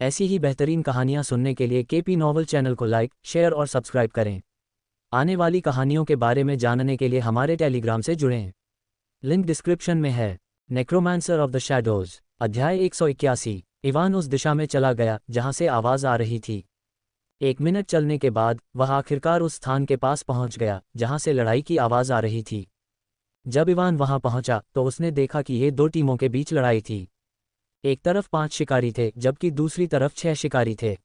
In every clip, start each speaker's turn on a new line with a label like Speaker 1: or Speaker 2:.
Speaker 1: ऐसी ही बेहतरीन कहानियाँ सुनने के लिए केपी नॉवल चैनल को लाइक, शेयर और सब्सक्राइब करें। आने वाली कहानियों के बारे में जानने के लिए हमारे टेलीग्राम से जुड़ें। लिंक डिस्क्रिप्शन में है। नेक्रोमांसर ऑफ द शैडोज, अध्याय 181। इवान उस दिशा में चला गया जहां से आवाज आ रही थी। 1 मिनट चलने के बाद वह आखिरकार उस स्थान के पास पहुंच गया जहां से लड़ाई की आवाज आ रही थी। जब इवान वहां पहुंचा तो उसने देखा कि ये 2 टीमों के बीच लड़ाई थी। एक तरफ 5 शिकारी थे जबकि दूसरी तरफ 6 शिकारी थे।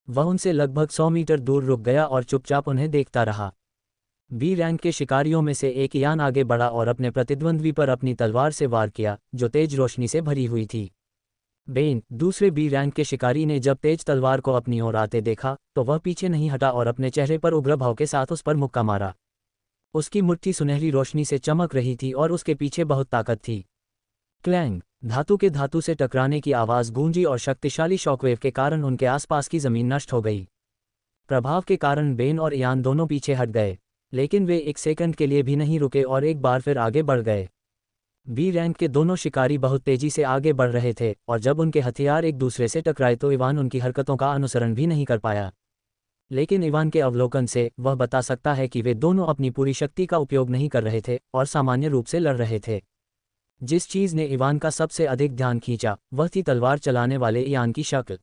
Speaker 1: वह उनसे लगभग 100 मीटर दूर रुक गया और चुपचाप उन्हें देखता रहा। बी रैंक के शिकारियों में से एक यान आगे बढ़ा और अपने प्रतिद्वंद्वी पर अपनी तलवार से वार किया, जो तेज रोशनी से भरी हुई थी। बेन, दूसरे बी रैंक के शिकारी ने जब तेज तलवार को अपनी ओर आते देखा तो वह पीछे नहीं हटा और अपने चेहरे पर उग्र भाव के साथ उस पर मुक्का मारा। उसकी मुट्ठी सुनहरी रोशनी से चमक रही थी और उसके पीछे बहुत ताकत थी। क्लैंग, धातु के धातु से टकराने की आवाज गूंजी और शक्तिशाली शॉकवेव के कारण उनके आसपास की जमीन नष्ट हो गई। प्रभाव के कारण बेन और यान दोनों पीछे हट गए, लेकिन वे 1 सेकंड के लिए भी नहीं रुके और एक बार फिर आगे बढ़ गए। बी रैंक के दोनों शिकारी बहुत तेजी से आगे बढ़ रहे थे और जब उनके हथियार एक दूसरे से टकराए तो इवान उनकी हरकतों का अनुसरण भी नहीं कर पाया। लेकिन इवान के अवलोकन से वह बता सकता है कि वे दोनों अपनी पूरी शक्ति का उपयोग नहीं कर रहे थे और सामान्य रूप से लड़ रहे थे। जिस चीज ने इवान का सबसे अधिक ध्यान खींचा वह थी तलवार चलाने वाले यान की शक्ल।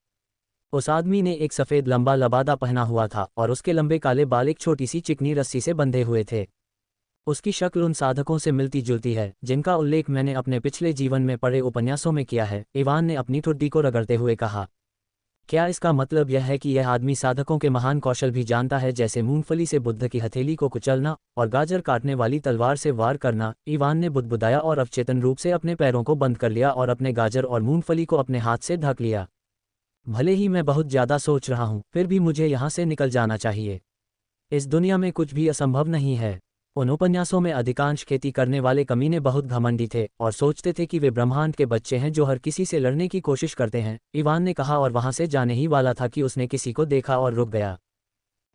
Speaker 1: उस आदमी ने एक सफ़ेद लंबा लबादा पहना हुआ था और उसके लंबे काले बाल एक छोटी सी चिकनी रस्सी से बंधे हुए थे। उसकी शक्ल उन साधकों से मिलती जुलती है जिनका उल्लेख मैंने अपने पिछले जीवन में पढ़े उपन्यासों में किया है, इवान ने अपनी ठुड्डी को रगड़ते हुए कहा। क्या इसका मतलब यह है कि यह आदमी साधकों के महान कौशल भी जानता है, जैसे मूंगफली से बुद्ध की हथेली को कुचलना और गाजर काटने वाली तलवार से वार करना? इवान ने बुदबुदाया और अवचेतन रूप से अपने पैरों को बंद कर लिया और अपने गाजर और मूंगफली को अपने हाथ से ढक लिया। भले ही मैं बहुत ज़्यादा सोच रहा हूँ, फिर भी मुझे यहाँ से निकल जाना चाहिए। इस दुनिया में कुछ भी असंभव नहीं है। उन उपन्यासों में अधिकांश खेती करने वाले कमीने बहुत घमंडी थे और सोचते थे कि वे ब्रह्मांड के बच्चे हैं जो हर किसी से लड़ने की कोशिश करते हैं, इवान ने कहा और वहां से जाने ही वाला था कि उसने किसी को देखा और रुक गया।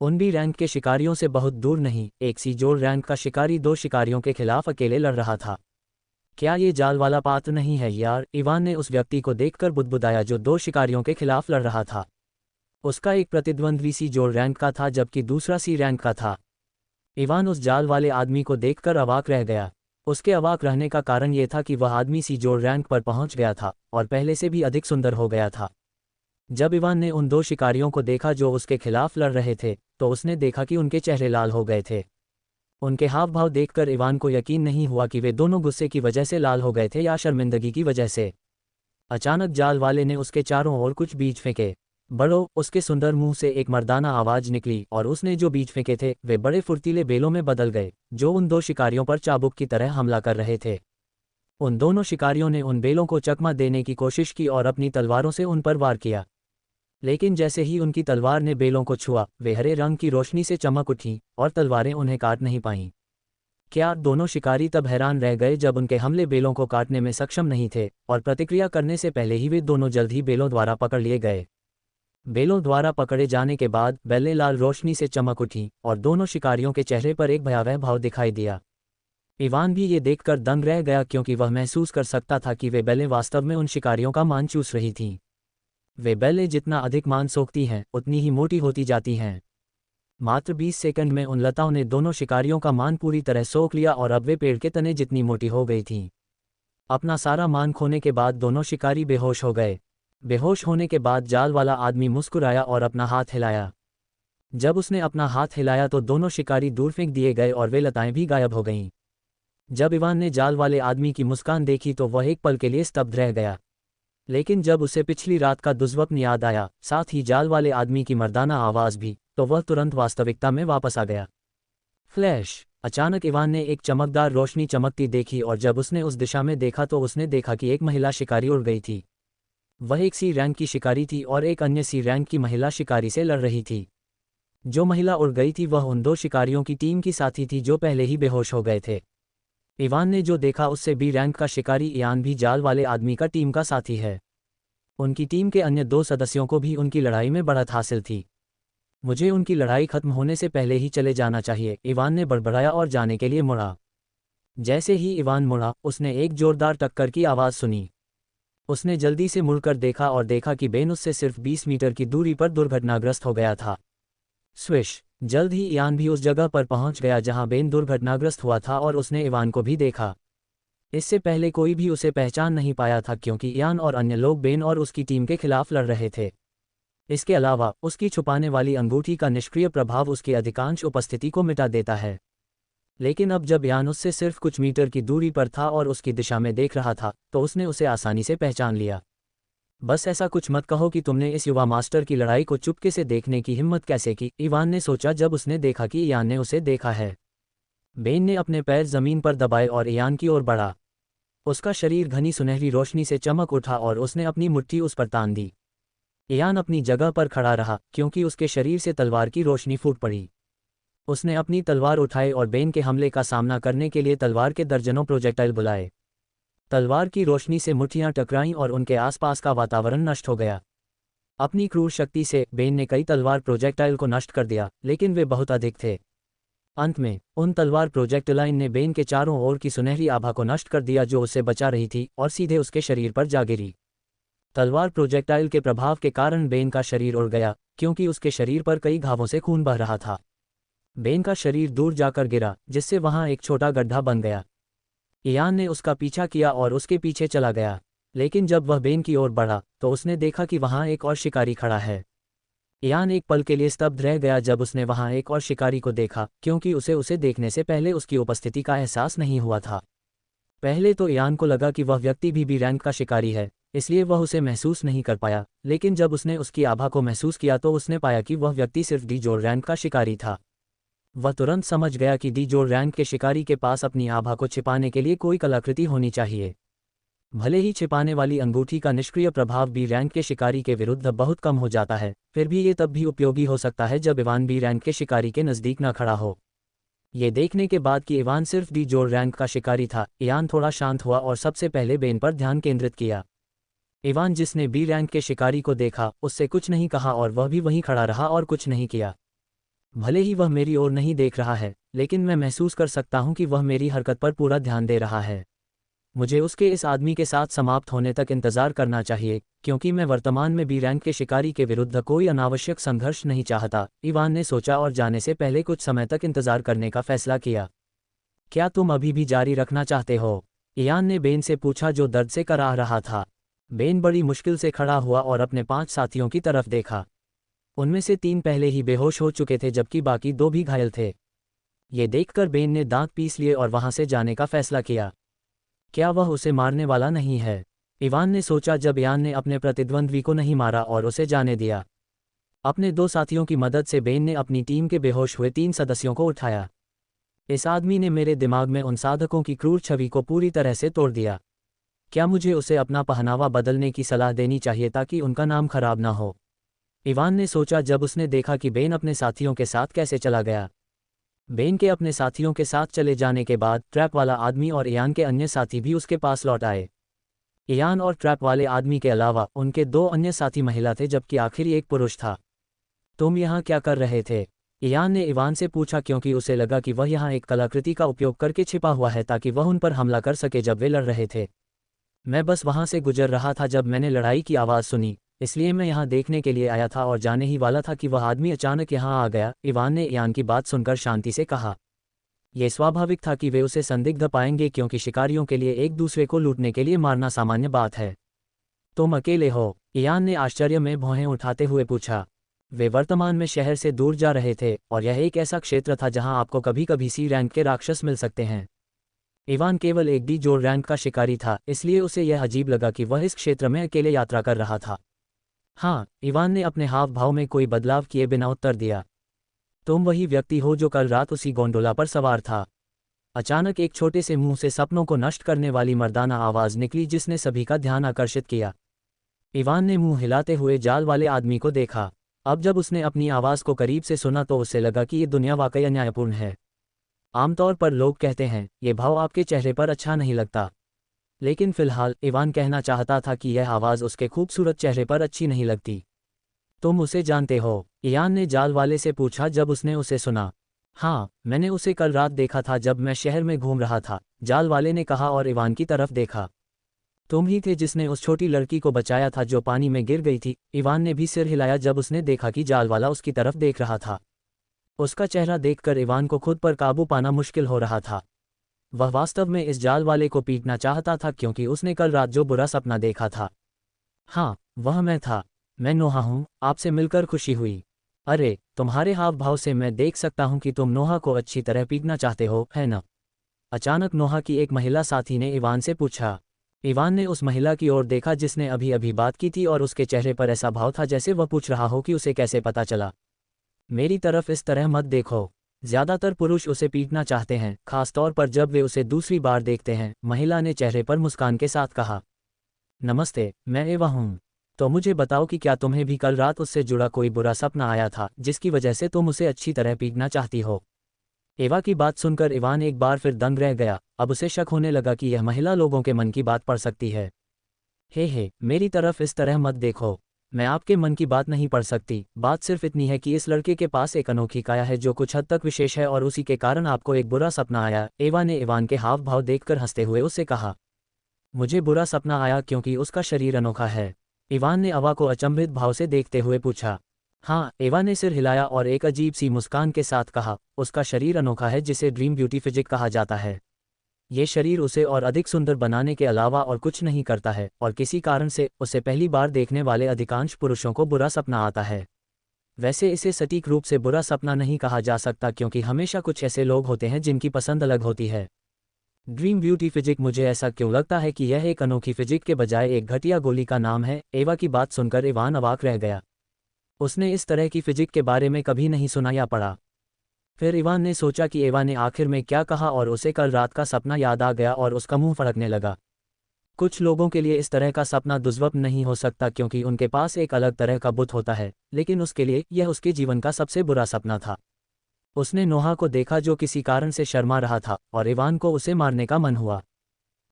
Speaker 1: उन बी रैंक के शिकारियों से बहुत दूर नहीं, एक सी जोड़ रैंक का शिकारी 2 शिकारियों के खिलाफ अकेले लड़ रहा था। क्या ये जाल वाला पात्र नहीं है यार? इवान ने उस व्यक्ति को देखकर बुदबुदाया जो 2 शिकारियों के खिलाफ लड़ रहा था। उसका एक प्रतिद्वंद्वी सी जोड़ रैंक का था जबकि दूसरा सी रैंक का था। इवान उस जाल वाले आदमी को देखकर अवाक रह गया। उसके अवाक रहने का कारण यह था कि वह आदमी सी जोड़ रैंक पर पहुंच गया था और पहले से भी अधिक सुंदर हो गया था। जब इवान ने उन 2 शिकारियों को देखा जो उसके खिलाफ लड़ रहे थे तो उसने देखा कि उनके चेहरे लाल हो गए थे। उनके हाव भाव देखकर इवान को यकीन नहीं हुआ कि वे दोनों गुस्से की वजह से लाल हो गए थे या शर्मिंदगी की वजह से। अचानक जाल वाले ने उसके चारों ओर कुछ बीज फेंके। बड़ो, उसके सुंदर मुंह से एक मर्दाना आवाज निकली और उसने जो बीज फेंके थे वे बड़े फुर्तीले बेलों में बदल गए जो उन 2 शिकारियों पर चाबुक की तरह हमला कर रहे थे। उन दोनों शिकारियों ने उन बेलों को चकमा देने की कोशिश की और अपनी तलवारों से उन पर वार किया, लेकिन जैसे ही उनकी तलवार ने बेलों को छुआ वे हरे रंग की रोशनी से चमक उठीं और तलवारें उन्हें काट नहीं पाईं। क्या दोनों शिकारी तब हैरान रह गए जब उनके हमले बेलों को काटने में सक्षम नहीं थे और प्रतिक्रिया करने से पहले ही वे दोनों जल्द ही बेलों द्वारा पकड़ लिए गए। बेलों द्वारा पकड़े जाने के बाद बेलें लाल रोशनी से चमक उठीं और दोनों शिकारियों के चेहरे पर एक भयावह भाव दिखाई दिया। इवान भी ये देखकर दंग रह गया क्योंकि वह महसूस कर सकता था कि वे बेलें वास्तव में उन शिकारियों का मान चूस रही थीं। वे बेलें जितना अधिक मान सोखती हैं उतनी ही मोटी होती जाती हैं। मात्र 20 सेकंड में उन लताओं ने दोनों शिकारियों का मान पूरी तरह सोख लिया और अब वे पेड़ के तने जितनी मोटी हो गई थीं। अपना सारा मान खोने के बाद दोनों शिकारी बेहोश हो गए। बेहोश होने के बाद जाल वाला आदमी मुस्कुराया और अपना हाथ हिलाया। जब उसने अपना हाथ हिलाया तो दोनों शिकारी दूर फेंक दिए गए और वे लताएं भी गायब हो गईं। जब इवान ने जाल वाले आदमी की मुस्कान देखी तो वह एक पल के लिए स्तब्ध रह गया, लेकिन जब उसे पिछली रात का दुष्स्वप्न याद आया, साथ ही जाल वाले आदमी की मर्दाना आवाज भी, तो वह तुरंत वास्तविकता में वापस आ गया। फ्लैश! अचानक इवान ने एक चमकदार रोशनी चमकती देखी और जब उसने उस दिशा में देखा तो उसने देखा कि एक महिला शिकारी उड़ गई थी। वह एक सी रैंक की शिकारी थी और एक अन्य सी रैंक की महिला शिकारी से लड़ रही थी। जो महिला उड़ गई थी वह उन 2 शिकारियों की टीम की साथी थी जो पहले ही बेहोश हो गए थे। इवान ने जो देखा उससे बी रैंक का शिकारी इयान भी जाल वाले आदमी का टीम का साथी है। उनकी टीम के अन्य 2 सदस्यों को भी उनकी लड़ाई में बढ़त हासिल थी। मुझे उनकी लड़ाई खत्म होने से पहले ही चले जाना चाहिए, इवान ने बड़बड़ाया और जाने के लिए मुड़ा। जैसे ही इवान मुड़ा उसने एक जोरदार टक्कर की आवाज़ सुनी। उसने जल्दी से मुड़कर देखा और देखा कि बेन उससे सिर्फ 20 मीटर की दूरी पर दुर्घटनाग्रस्त हो गया था। स्विश! जल्द ही इयान भी उस जगह पर पहुंच गया जहां बेन दुर्घटनाग्रस्त हुआ था और उसने इवान को भी देखा। इससे पहले कोई भी उसे पहचान नहीं पाया था क्योंकि इयान और अन्य लोग बेन और उसकी टीम के खिलाफ लड़ रहे थे। इसके अलावा उसकी छुपाने वाली अंगूठी का निष्क्रिय प्रभाव उसकी अधिकांश उपस्थिति को मिटा देता है। लेकिन अब जब इयान उससे सिर्फ कुछ मीटर की दूरी पर था और उसकी दिशा में देख रहा था, तो उसने उसे आसानी से पहचान लिया। बस ऐसा कुछ मत कहो कि तुमने इस युवा मास्टर की लड़ाई को चुपके से देखने की हिम्मत कैसे की, इवान ने सोचा जब उसने देखा कि इयान ने उसे देखा है। बेन ने अपने पैर जमीन पर दबाए और इयान की ओर बढ़ा। उसका शरीर घनी सुनहरी रोशनी से चमक उठा और उसने अपनी मुट्ठी उस पर तान दी। इयान अपनी जगह पर खड़ा रहा क्योंकि उसके शरीर से तलवार की रोशनी फूट पड़ी। उसने अपनी तलवार उठाई और बेन के हमले का सामना करने के लिए तलवार के दर्जनों प्रोजेक्टाइल बुलाए। तलवार की रोशनी से मुट्ठियां टकराईं और उनके आसपास का वातावरण नष्ट हो गया। अपनी क्रूर शक्ति से बेन ने कई तलवार प्रोजेक्टाइल को नष्ट कर दिया, लेकिन वे बहुत अधिक थे। अंत में उन तलवार प्रोजेक्टाइल ने बेन के चारों ओर की सुनहरी आभा को नष्ट कर दिया जो उसे बचा रही थी और सीधे उसके शरीर पर जा गिरी। तलवार प्रोजेक्टाइल के प्रभाव के कारण बेन का शरीर उड़ गया क्योंकि उसके शरीर पर कई घावों से खून बह रहा था। बेन का शरीर दूर जाकर गिरा जिससे वहां एक छोटा गड्ढा बन गया। इयान ने उसका पीछा किया और उसके पीछे चला गया, लेकिन जब वह बेन की ओर बढ़ा तो उसने देखा कि वहां एक और शिकारी खड़ा है। इयान एक पल के लिए स्तब्ध रह गया जब उसने वहां एक और शिकारी को देखा क्योंकि उसे देखने से पहले उसकी उपस्थिति का एहसास नहीं हुआ था। पहले तो इयान को लगा कि वह व्यक्ति भी रैंक का शिकारी है, इसलिए वह उसे महसूस नहीं कर पाया, लेकिन जब उसने उसकी आभा को महसूस किया तो उसने पाया कि वह व्यक्ति सिर्फ डी जोर रैंक का शिकारी था। वह तुरंत समझ गया कि डी जोर रैंक के शिकारी के पास अपनी आभा को छिपाने के लिए कोई कलाकृति होनी चाहिए। भले ही छिपाने वाली अंगूठी का निष्क्रिय प्रभाव बी रैंक के शिकारी के विरुद्ध बहुत कम हो जाता है, फिर भी ये तब भी उपयोगी हो सकता है जब इवान बी रैंक के शिकारी के नज़दीक न खड़ा हो। ये देखने के बाद कि इवान सिर्फ डी जोर रैंक का शिकारी था, इयान थोड़ा शांत हुआ और सबसे पहले बेन पर ध्यान केंद्रित किया। इवान जिसने बी रैंक के शिकारी को देखा उससे कुछ नहीं कहा और वह भी वहीं खड़ा रहा और कुछ नहीं किया। भले ही वह मेरी ओर नहीं देख रहा है, लेकिन मैं महसूस कर सकता हूं कि वह मेरी हरकत पर पूरा ध्यान दे रहा है। मुझे उसके इस आदमी के साथ समाप्त होने तक इंतजार करना चाहिए क्योंकि मैं वर्तमान में बी रैंक के शिकारी के विरुद्ध कोई अनावश्यक संघर्ष नहीं चाहता, इवान ने सोचा और जाने से पहले कुछ समय तक इंतजार करने का फैसला किया। क्या तुम अभी भी जारी रखना चाहते हो? इयान ने बेन से पूछा जो दर्द से कराह रहा था। बेन बड़ी मुश्किल से खड़ा हुआ और अपने 5 साथियों की तरफ देखा। उनमें से 3 पहले ही बेहोश हो चुके थे जबकि बाकी 2 भी घायल थे। ये देखकर बेन ने दांत पीस लिए और वहां से जाने का फैसला किया। क्या वह उसे मारने वाला नहीं है? इवान ने सोचा जब इयान ने अपने प्रतिद्वंद्वी को नहीं मारा और उसे जाने दिया। अपने 2 साथियों की मदद से बेन ने अपनी टीम के बेहोश हुए 3 सदस्यों को उठाया। इस आदमी ने मेरे दिमाग में उन साधकों की क्रूर छवि को पूरी तरह से तोड़ दिया। क्या मुझे उसे अपना पहनावा बदलने की सलाह देनी चाहिए ताकि उनका नाम खराब ना हो? इवान ने सोचा जब उसने देखा कि बेन अपने साथियों के साथ कैसे चला गया। बेन के अपने साथियों के साथ चले जाने के बाद ट्रैप वाला आदमी और इयान के अन्य साथी भी उसके पास लौट आए। इयान और ट्रैप वाले आदमी के अलावा उनके 2 अन्य साथी महिला थे जबकि आखिरी एक पुरुष था। तुम यहाँ क्या कर रहे थे? इयान ने इवान से पूछा क्योंकि उसे लगा कि वह यहाँ एक कलाकृति का उपयोग करके छिपा हुआ है ताकि वह उन पर हमला कर सके जब वे लड़ रहे थे। मैं बस वहाँ से गुजर रहा था जब मैंने लड़ाई की आवाज़ सुनी, इसलिए मैं यहाँ देखने के लिए आया था और जाने ही वाला था कि वह आदमी अचानक यहाँ आ गया, इवान ने इयान की बात सुनकर शांति से कहा। यह स्वाभाविक था कि वे उसे संदिग्ध पाएंगे क्योंकि शिकारियों के लिए एक दूसरे को लूटने के लिए मारना सामान्य बात है। तुम अकेले हो? इयान ने आश्चर्य में भौहें उठाते हुए पूछा। वे वर्तमान में शहर से दूर जा रहे थे और यह एक ऐसा क्षेत्र था जहां आपको कभी कभी सी रैंक के राक्षस मिल सकते हैं। इवान केवल एक डी जोर रैंक का शिकारी था, इसलिए उसे यह अजीब लगा कि वह इस क्षेत्र में अकेले यात्रा कर रहा था। हाँ, इवान ने अपने हाव भाव में कोई बदलाव किए बिना उत्तर दिया। तुम वही व्यक्ति हो जो कल रात उसी गोंडोला पर सवार था? अचानक एक छोटे से मुंह से सपनों को नष्ट करने वाली मर्दाना आवाज़ निकली जिसने सभी का ध्यान आकर्षित किया। इवान ने मुंह हिलाते हुए जाल वाले आदमी को देखा। अब जब उसने अपनी आवाज़ को करीब से सुना तो उसे लगा कि ये दुनिया वाकई अन्यायपूर्ण है। आमतौर पर लोग कहते हैं ये भाव आपके चेहरे पर अच्छा नहीं लगता, लेकिन फिलहाल इवान कहना चाहता था कि यह आवाज़ उसके खूबसूरत चेहरे पर अच्छी नहीं लगती। तुम उसे जानते हो? इयान ने जाल वाले से पूछा जब उसने उसे सुना। हाँ, मैंने उसे कल रात देखा था जब मैं शहर में घूम रहा था, जाल वाले ने कहा और इवान की तरफ देखा। तुम ही थे जिसने उस छोटी लड़की को बचाया था जो पानी में गिर गई थी। इवान ने भी सिर हिलाया जब उसने देखा कि जाल वाला उसकी तरफ देख रहा था। उसका चेहरा देखकर इवान को खुद पर काबू पाना मुश्किल हो रहा था। वह वास्तव में इस जाल वाले को पीटना चाहता था क्योंकि उसने कल रात जो बुरा सपना देखा था। हाँ, वह मैं था। मैं नोहा हूँ, आपसे मिलकर खुशी हुई। अरे, तुम्हारे हाव भाव से मैं देख सकता हूँ कि तुम नोहा को अच्छी तरह पीटना चाहते हो, है न? अचानक नोहा की एक महिला साथी ने इवान से पूछा। इवान ने उस महिला की ओर देखा जिसने अभी अभी बात की थी और उसके चेहरे पर ऐसा भाव था जैसे वह पूछ रहा हो कि उसे कैसे पता चला। मेरी तरफ इस तरह मत देखो। ज्यादातर पुरुष उसे पीटना चाहते हैं, खासतौर पर जब वे उसे दूसरी बार देखते हैं, महिला ने चेहरे पर मुस्कान के साथ कहा। नमस्ते, मैं एवा हूँ। तो मुझे बताओ कि क्या तुम्हें भी कल रात उससे जुड़ा कोई बुरा सपना आया था जिसकी वजह से तुम उसे अच्छी तरह पीटना चाहती हो? एवा की बात सुनकर इवान एक बार फिर दंग रह गया। अब उसे शक होने लगा कि यह महिला लोगों के मन की बात पढ़ सकती है। हे, मेरी तरफ इस तरह मत देखो। मैं आपके मन की बात नहीं पढ़ सकती। बात सिर्फ इतनी है कि इस लड़के के पास एक अनोखी काया है जो कुछ हद तक विशेष है और उसी के कारण आपको एक बुरा सपना आया। एवा ने इवान के हाव भाव देखकर हंसते हुए उससे कहा। मुझे बुरा सपना आया क्योंकि उसका शरीर अनोखा है? इवान ने एवा को अचंभित भाव से देखते हुए पूछा। हाँ, एवा ने सिर हिलाया और एक अजीब सी मुस्कान के साथ कहा, उसका शरीर अनोखा है जिसे ड्रीम ब्यूटी फिजिक कहा जाता है। ये शरीर उसे और अधिक सुंदर बनाने के अलावा और कुछ नहीं करता है और किसी कारण से उसे पहली बार देखने वाले अधिकांश पुरुषों को बुरा सपना आता है। वैसे इसे सटीक रूप से बुरा सपना नहीं कहा जा सकता क्योंकि हमेशा कुछ ऐसे लोग होते हैं जिनकी पसंद अलग होती है। ड्रीम ब्यूटी फिजिक, मुझे ऐसा क्यों लगता है कि यह एक अनोखी फिजिक के बजाय एक घटिया गोली का नाम है? एवा की बात सुनकर इवान अवाक रह गया। उसने इस तरह की फिजिक के बारे में कभी नहीं सुना या पढ़ा। फिर इवान ने सोचा कि एवा ने आखिर में क्या कहा और उसे कल रात का सपना याद आ गया और उसका मुंह फड़कने लगा। कुछ लोगों के लिए इस तरह का सपना दुर्लभ नहीं हो सकता क्योंकि उनके पास एक अलग तरह का बुत होता है, लेकिन उसके लिए यह उसके जीवन का सबसे बुरा सपना था। उसने नोहा को देखा जो किसी कारण से शर्मा रहा था और इवान को उसे मारने का मन हुआ।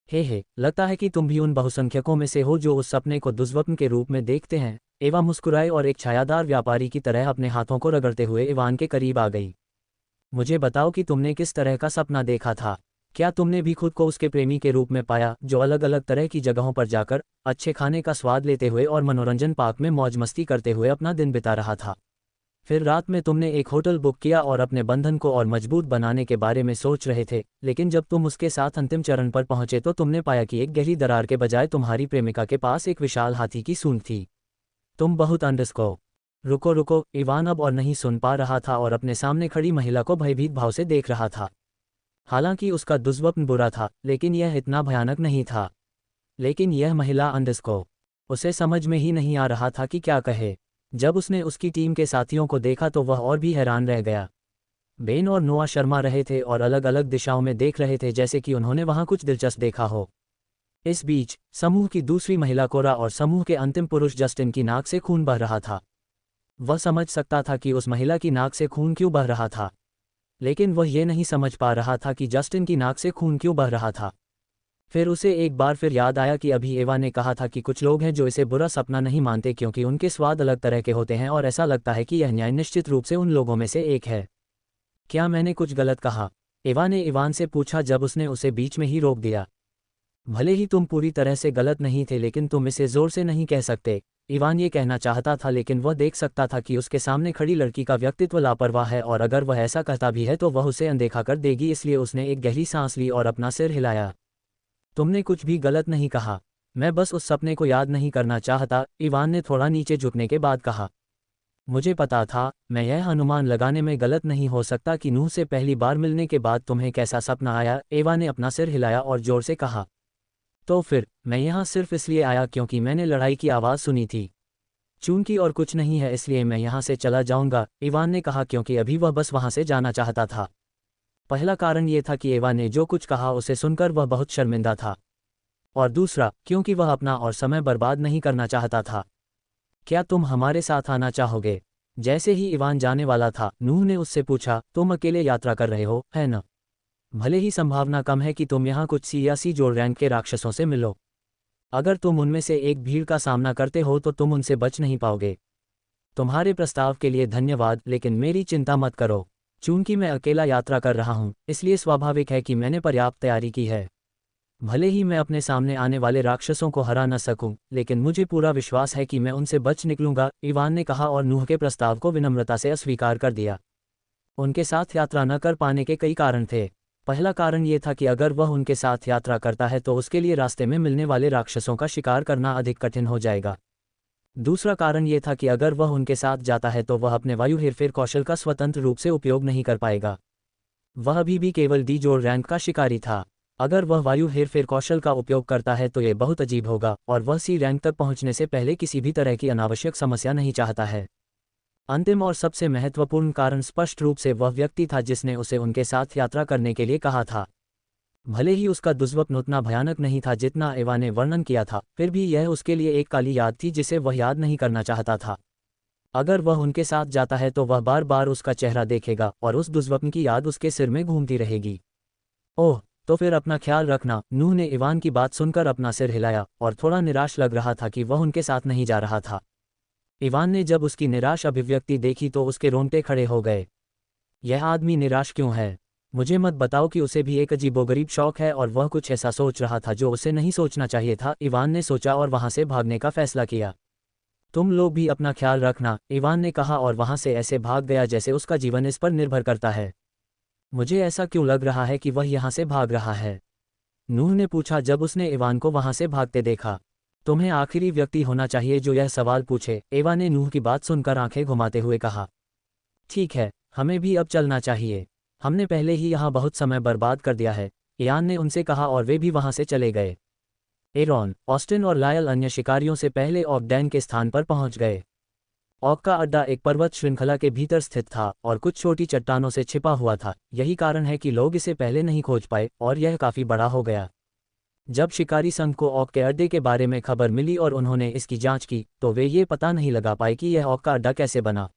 Speaker 1: हे, लगता है कि तुम भी उन बहुसंख्यकों में से हो जो उस सपने को दुर्स्वप्न के रूप में देखते हैं। एवा मुस्कुराए और एक छायादार व्यापारी की तरह अपने हाथों को रगड़ते हुए इवान के करीब आ गई। मुझे बताओ कि तुमने किस तरह का सपना देखा था? क्या तुमने भी खुद को उसके प्रेमी के रूप में पाया जो अलग अलग तरह की जगहों पर जाकर अच्छे खाने का स्वाद लेते हुए और मनोरंजन पार्क में मौज मस्ती करते हुए अपना दिन बिता रहा था? फिर रात में तुमने एक होटल बुक किया और अपने बंधन को और मजबूत बनाने के बारे में सोच रहे थे, लेकिन जब तुम उसके साथ अंतिम चरण पर पहुंचे तो तुमने पाया कि एक गहरी दरार के बजाय तुम्हारी प्रेमिका के पास एक विशाल हाथी की सूंड थी। तुम बहुत अंडरस्को। रुको, इवान अब और नहीं सुन पा रहा था और अपने सामने खड़ी महिला को भयभीत भाव से देख रहा था। हालांकि उसका दुर्स्वप्न बुरा था, लेकिन यह इतना भयानक नहीं था। लेकिन यह महिला अंडरस्को, उसे समझ में ही नहीं आ रहा था कि क्या कहे। जब उसने उसकी टीम के साथियों को देखा तो वह और भी हैरान रह गया। बेन और नोआ शर्मा रहे थे और अलग अलग दिशाओं में देख रहे थे जैसे कि उन्होंने वहां कुछ दिलचस्प देखा हो। इस बीच समूह की दूसरी महिला कोरा और समूह के अंतिम पुरुष जस्टिन की नाक से खून बह रहा था। वह समझ सकता था कि उस महिला की नाक से खून क्यों बह रहा था, लेकिन वह यह नहीं समझ पा रहा था कि जस्टिन की नाक से खून क्यों बह रहा था। फिर उसे एक बार फिर याद आया कि अभी एवा ने कहा था कि कुछ लोग हैं जो इसे बुरा सपना नहीं मानते क्योंकि उनके स्वाद अलग तरह के होते हैं और ऐसा लगता है कि यह न्याय निश्चित रूप से उन लोगों में से एक है। क्या मैंने कुछ गलत कहा? एवा ने इवान से पूछा जब उसने उसे बीच में ही रोक दिया। भले ही तुम पूरी तरह से गलत नहीं थे लेकिन तुम इसे जोर से नहीं कह सकते। इवान ये कहना चाहता था लेकिन वह देख सकता था कि उसके सामने खड़ी लड़की का व्यक्तित्व लापरवाह है और अगर वह ऐसा कहता भी है तो वह उसे अनदेखा कर देगी, इसलिए उसने एक गहरी सांस ली और अपना सिर हिलाया। तुमने कुछ भी गलत नहीं कहा, मैं बस उस सपने को याद नहीं करना चाहता, इवान ने थोड़ा नीचे झुकने के बाद कहा। मुझे पता था, मैं यह अनुमान लगाने में गलत नहीं हो सकता कि नूह से पहली बार मिलने के बाद तुम्हें कैसा सपना आया। एवा ने अपना सिर हिलाया और जोर से कहा। तो फिर मैं यहाँ सिर्फ इसलिए आया क्योंकि मैंने लड़ाई की आवाज़ सुनी थी। चूंकि और कुछ नहीं है इसलिए मैं यहाँ से चला जाऊंगा, इवान ने कहा क्योंकि अभी वह बस वहाँ से जाना चाहता था। पहला कारण ये था कि एवा ने जो कुछ कहा उसे सुनकर वह बहुत शर्मिंदा था, और दूसरा क्योंकि वह अपना और समय बर्बाद नहीं करना चाहता था। क्या तुम हमारे साथ आना चाहोगे? जैसे ही इवान जाने वाला था नूह ने उससे पूछा, तुम अकेले यात्रा कर रहे हो, है न? भले ही संभावना कम है कि तुम यहाँ कुछ सियासी जोड़ रैंक के राक्षसों से मिलो। अगर तुम उनमें से एक भीड़ का सामना करते हो तो तुम उनसे बच नहीं पाओगे। तुम्हारे प्रस्ताव के लिए धन्यवाद, लेकिन मेरी चिंता मत करो। चूंकि मैं अकेला यात्रा कर रहा हूँ इसलिए स्वाभाविक है कि मैंने पर्याप्त तैयारी की है। भले ही मैं अपने सामने आने वाले राक्षसों को हरा न सकूं, लेकिन मुझे पूरा विश्वास है कि मैं उनसे बच निकलूंगा, इवान ने कहा और नूह के प्रस्ताव को विनम्रता से अस्वीकार कर दिया। उनके साथ यात्रा न कर पाने के कई कारण थे। पहला कारण ये था कि अगर वह उनके साथ यात्रा करता है तो उसके लिए रास्ते में मिलने वाले राक्षसों का शिकार करना अधिक कठिन हो जाएगा। दूसरा कारण ये था कि अगर वह उनके साथ जाता है तो वह अपने वायु हेरफेर कौशल का स्वतंत्र रूप से उपयोग नहीं कर पाएगा। वह अभी भी केवल डी जोड़ रैंक का शिकारी था। अगर वह वायु हेरफेर कौशल का उपयोग करता है तो यह बहुत अजीब होगा, और वह सी रैंक तक पहुंचने से पहले किसी भी तरह की अनावश्यक समस्या नहीं चाहता है। अंतिम और सबसे महत्वपूर्ण कारण स्पष्ट रूप से वह व्यक्ति था जिसने उसे उनके साथ यात्रा करने के लिए कहा था। भले ही उसका दुष्स्वप्न उतना भयानक नहीं था जितना एवा ने वर्णन किया था, फिर भी यह उसके लिए एक काली याद थी जिसे वह याद नहीं करना चाहता था। अगर वह उनके साथ जाता है तो वह बार बार उसका चेहरा देखेगा और उस दुष्स्वप्न की याद उसके सिर में घूमती रहेगी। ओह, तो फिर अपना ख्याल रखना। नूह ने इवान की बात सुनकर अपना सिर हिलाया और थोड़ा निराश लग रहा था कि वह उनके साथ नहीं जा रहा था। इवान ने जब उसकी निराश अभिव्यक्ति देखी तो उसके रोंगटे खड़े हो गए। यह आदमी निराश क्यों है? मुझे मत बताओ कि उसे भी एक अजीबोगरीब शौक है और वह कुछ ऐसा सोच रहा था जो उसे नहीं सोचना चाहिए था। इवान ने सोचा और वहां से भागने का फैसला किया। तुम लोग भी अपना ख्याल रखना, इवान ने कहा और वहां से ऐसे भाग गया जैसे उसका जीवन इस पर निर्भर करता है। मुझे ऐसा क्यों लग रहा है कि वह यहाँ से भाग रहा है? नूह ने पूछा जब उसने इवान को वहां से भागते देखा। तुम्हें आखिरी व्यक्ति होना चाहिए जो यह सवाल पूछे, एवा ने नूह की बात सुनकर आंखें घुमाते हुए कहा। ठीक है, हमें भी अब चलना चाहिए। हमने पहले ही यहाँ बहुत समय बर्बाद कर दिया है, इयान ने उनसे कहा और वे भी वहां से चले गए। एरॉन, ऑस्टिन और लायल अन्य शिकारियों से पहले ऑक डैन के स्थान पर पहुंच गए। ऑक का अड्डा एक पर्वत श्रृंखला के भीतर स्थित था और कुछ छोटी चट्टानों से छिपा हुआ था। यही कारण है कि लोग इसे पहले नहीं खोज पाए और यह काफी बड़ा हो गया। जब शिकारी संघ को ऑक के अड्डे के बारे में खबर मिली और उन्होंने इसकी जांच की तो वे ये पता नहीं लगा पाए कि यह ऑक का अड्डा कैसे बना।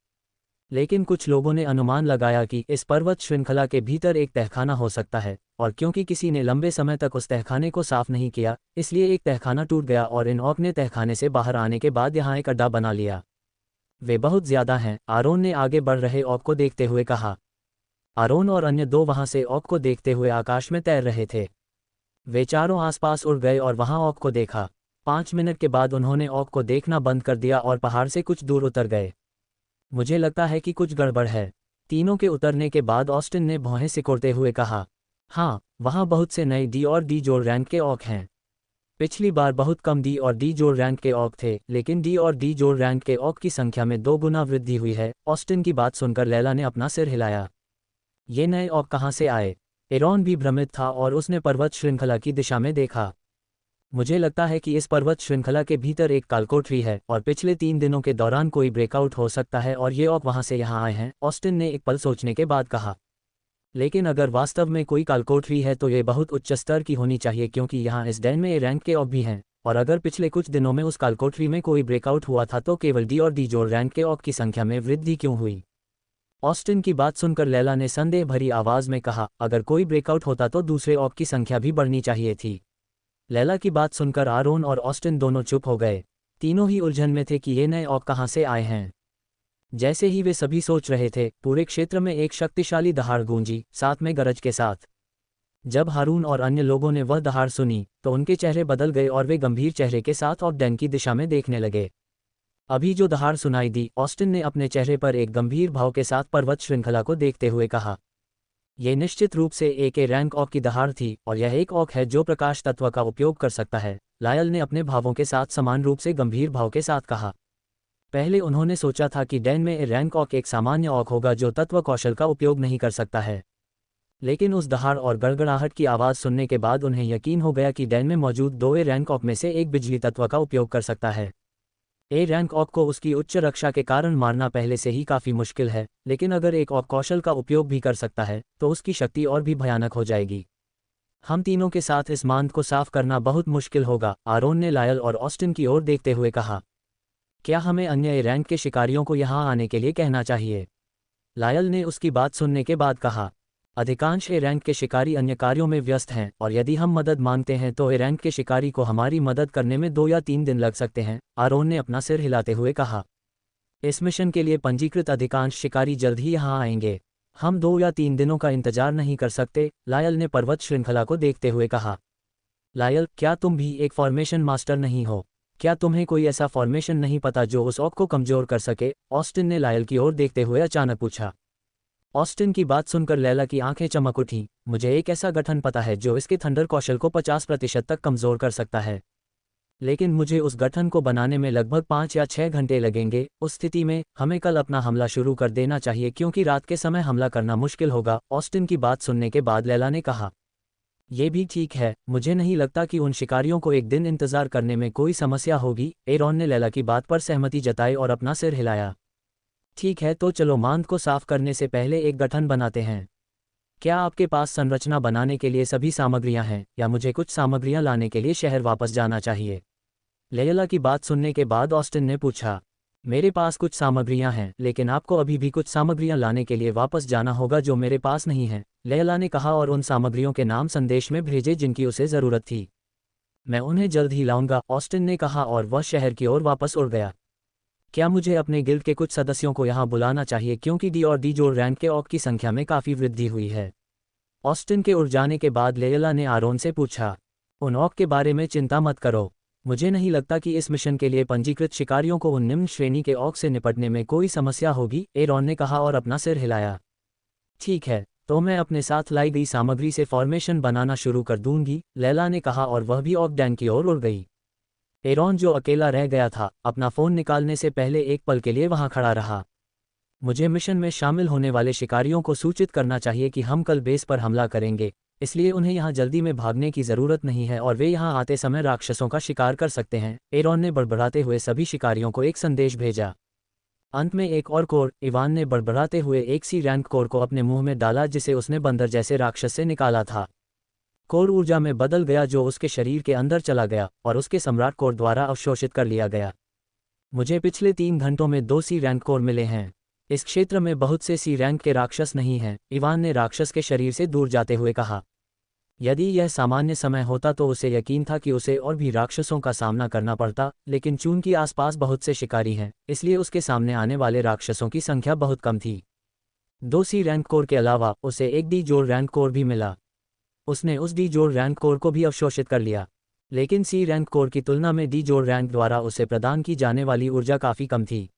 Speaker 1: लेकिन कुछ लोगों ने अनुमान लगाया कि इस पर्वत श्रृंखला के भीतर एक तहखाना हो सकता है, और क्योंकि किसी ने लंबे समय तक उस तहखाने को साफ नहीं किया, इसलिए एक तहखाना टूट गया और इन ऑक ने तहखाने से बाहर आने के बाद यहाँ एक अड्डा बना लिया। वे बहुत ज्यादा हैं, आरोन ने आगे बढ़ रहे ऑक को देखते हुए कहा। आरोन और अन्य दो वहां से ऑक को देखते हुए आकाश में तैर रहे थे। वे चारों आसपास उड़ गए और वहां ऑक को देखा। 5 मिनट के बाद उन्होंने ऑक को देखना बंद कर दिया और पहाड़ से कुछ दूर उतर गए। मुझे लगता है कि कुछ गड़बड़ है, तीनों के उतरने के बाद ऑस्टिन ने भौहें सिकोड़ते हुए कहा। हाँ, वहाँ बहुत से नए डी और डी जोड़ रैंक के ऑक हैं। पिछली बार बहुत कम डी और डी जोड़ रैंक के ऑक थे, लेकिन डी और डी जोड़ रैंक के ऑक की संख्या में 2 गुना वृद्धि हुई है। ऑस्टिन की बात सुनकर लैला ने अपना सिर हिलाया। ये नए ऑक कहाँ से आए? एरॉन भी भ्रमित था और उसने पर्वत श्रृंखला की दिशा में देखा। मुझे लगता है कि इस पर्वत श्रृंखला के भीतर एक कालकोठरी है और पिछले 3 दिनों के दौरान कोई ब्रेकआउट हो सकता है और ये ऑक वहां से यहाँ आए हैं, ऑस्टिन ने एक पल सोचने के बाद कहा। लेकिन अगर वास्तव में कोई कालकोठरी है तो ये बहुत उच्च स्तर की होनी चाहिए क्योंकि यहाँ इस डैन में ए रैंक के ऑक भी हैं, और अगर पिछले कुछ दिनों में उस कालकोठरी में कोई ब्रेकआउट हुआ था तो केवल डी और डी जोड़ रैंक के ऑक की संख्या में वृद्धि क्यों हुई? ऑस्टिन की बात सुनकर लैला ने संदेह भरी आवाज में कहा, अगर कोई ब्रेकआउट होता तो दूसरे ऑक की संख्या भी बढ़नी चाहिए थी। लैला की बात सुनकर आरोन और ऑस्टिन दोनों चुप हो गए। तीनों ही उलझन में थे कि ये नए ऑक कहाँ से आए हैं। जैसे ही वे सभी सोच रहे थे, पूरे क्षेत्र में एक शक्तिशाली दहाड़ गूंजी, साथ में गरज के साथ। जब हारून और अन्य लोगों ने वह दहाड़ सुनी तो उनके चेहरे बदल गए और वे गंभीर चेहरे के साथ ऑक डैन की दिशा में देखने लगे। अभी जो दहाड़ सुनाई दी, ऑस्टिन ने अपने चेहरे पर एक गंभीर भाव के साथ पर्वत श्रृंखला को देखते हुए कहा। यह निश्चित रूप से एक ए रैंक ऑक की दहाड़ थी और यह एक ऑक है जो प्रकाश तत्व का उपयोग कर सकता है, लायल ने अपने भावों के साथ समान रूप से गंभीर भाव के साथ कहा। पहले उन्होंने सोचा था कि डैन में ए रैंक ऑक एक सामान्य ऑक होगा जो तत्व कौशल का उपयोग नहीं कर सकता है, लेकिन उस दहाड़ और गड़गड़ाहट की आवाज़ सुनने के बाद उन्हें यकीन हो गया कि डैन में मौजूद 2 ए रैंक ऑक में से एक बिजली तत्व का उपयोग कर सकता है। ए रैंक ऑक को उसकी उच्च रक्षा के कारण मारना पहले से ही काफ़ी मुश्किल है, लेकिन अगर एक ऑक कौशल का उपयोग भी कर सकता है तो उसकी शक्ति और भी भयानक हो जाएगी। हम तीनों के साथ इस मांद को साफ करना बहुत मुश्किल होगा, आरोन ने लायल और ऑस्टिन की ओर देखते हुए कहा। क्या हमें अन्य ए रैंक के शिकारियों को यहाँ आने के लिए कहना चाहिए? लायल ने उसकी बात सुनने के बाद कहा। अधिकांश ए रैंक के शिकारी अन्य कार्यों में व्यस्त हैं और यदि हम मदद मांगते हैं तो ए रैंक के शिकारी को हमारी मदद करने में 2 या 3 दिन लग सकते हैं, आरोन ने अपना सिर हिलाते हुए कहा। इस मिशन के लिए पंजीकृत अधिकांश शिकारी जल्द ही यहाँ आएंगे। हम 2 या 3 दिनों का इंतजार नहीं कर सकते, लायल ने पर्वत श्रृंखला को देखते हुए कहा। लायल, क्या तुम भी एक फॉर्मेशन मास्टर नहीं हो? क्या तुम्हें कोई ऐसा फॉर्मेशन नहीं पता जो उस ऑक को कमजोर कर सके? ऑस्टिन ने लायल की ओर देखते हुए अचानक पूछा। ऑस्टिन की बात सुनकर लैला की आंखें चमक उठीं। मुझे एक ऐसा गठन पता है जो इसके थंडर कौशल को 50% तक कमजोर कर सकता है, लेकिन मुझे उस गठन को बनाने में लगभग 5 या 6 घंटे लगेंगे। उस स्थिति में हमें कल अपना हमला शुरू कर देना चाहिए क्योंकि रात के समय हमला करना मुश्किल होगा। ऑस्टिन की बात सुनने के बाद लैला ने कहा, यह भी ठीक है, मुझे नहीं लगता कि उन शिकारियों को एक दिन इंतजार करने में कोई समस्या होगी। एरॉन ने लैला की बात पर सहमति जताई और अपना सिर हिलाया। ठीक है, तो चलो मांद को साफ करने से पहले एक गठन बनाते हैं। क्या आपके पास संरचना बनाने के लिए सभी सामग्रियां हैं या मुझे कुछ सामग्रियां लाने के लिए शहर वापस जाना चाहिए? लैला की बात सुनने के बाद ऑस्टिन ने पूछा, मेरे पास कुछ सामग्रियां हैं, लेकिन आपको अभी भी कुछ सामग्रियां लाने के लिए वापस जाना होगा जो मेरे पास नहीं है, लैला ने कहा और उन सामग्रियों के नाम संदेश में भेजे जिनकी उसे ज़रूरत थी। मैं उन्हें जल्द ही लाऊंगा, ऑस्टिन ने कहा और वह शहर की ओर वापस उड़ गया। क्या मुझे अपने गिल्ड के कुछ सदस्यों को यहाँ बुलाना चाहिए क्योंकि डी और डी जोर रैंक के ऑक की संख्या में काफ़ी वृद्धि हुई है? ऑस्टिन के उड़ जाने के बाद लैला ने आरोन से पूछा, उन ऑक के बारे में चिंता मत करो, मुझे नहीं लगता कि इस मिशन के लिए पंजीकृत शिकारियों को उन निम्न श्रेणी के ऑक से निपटने में कोई समस्या होगी, एरॉन ने कहा और अपना सिर हिलाया। ठीक है, तो मैं अपने साथ लाई गई सामग्री से फॉर्मेशन बनाना शुरू कर दूंगी, लैला ने कहा और वह भी ऑक डैन की ओर उड़ गई। एरॉन जो अकेला रह गया था, अपना फ़ोन निकालने से पहले एक पल के लिए वहां खड़ा रहा। मुझे मिशन में शामिल होने वाले शिकारियों को सूचित करना चाहिए कि हम कल बेस पर हमला करेंगे, इसलिए उन्हें यहाँ जल्दी में भागने की ज़रूरत नहीं है और वे यहाँ आते समय राक्षसों का शिकार कर सकते हैं। एरॉन ने बड़बड़ाते हुए सभी शिकारियों को एक संदेश भेजा। अंत में एक और कोर, इवान ने बड़बड़ाते हुए एक सी रैंक कोर को अपने मुंह में डाला जिसे उसने बंदर जैसे राक्षस से निकाला था। कोर ऊर्जा में बदल गया जो उसके शरीर के अंदर चला गया और उसके सम्राट कोर द्वारा अवशोषित कर लिया गया। मुझे पिछले 3 घंटों में 2 सी रैंक कोर मिले हैं। इस क्षेत्र में बहुत से सी रैंक के राक्षस नहीं हैं, इवान ने राक्षस के शरीर से दूर जाते हुए कहा। यदि यह सामान्य समय होता तो उसे यकीन था कि उसे और भी राक्षसों का सामना करना पड़ता, लेकिन चूंकि आसपास बहुत से शिकारी हैं, इसलिए उसके सामने आने वाले राक्षसों की संख्या बहुत कम थी। 2 सी रैंक कोर के अलावा उसे एक डी जोर रैंक कोर भी मिला। उसने उस डी जोर रैंक कोर को भी अवशोषित कर लिया, लेकिन सी रैंक कोर की तुलना में डी जोर रैंक द्वारा उसे प्रदान की जाने वाली ऊर्जा काफ़ी कम थी।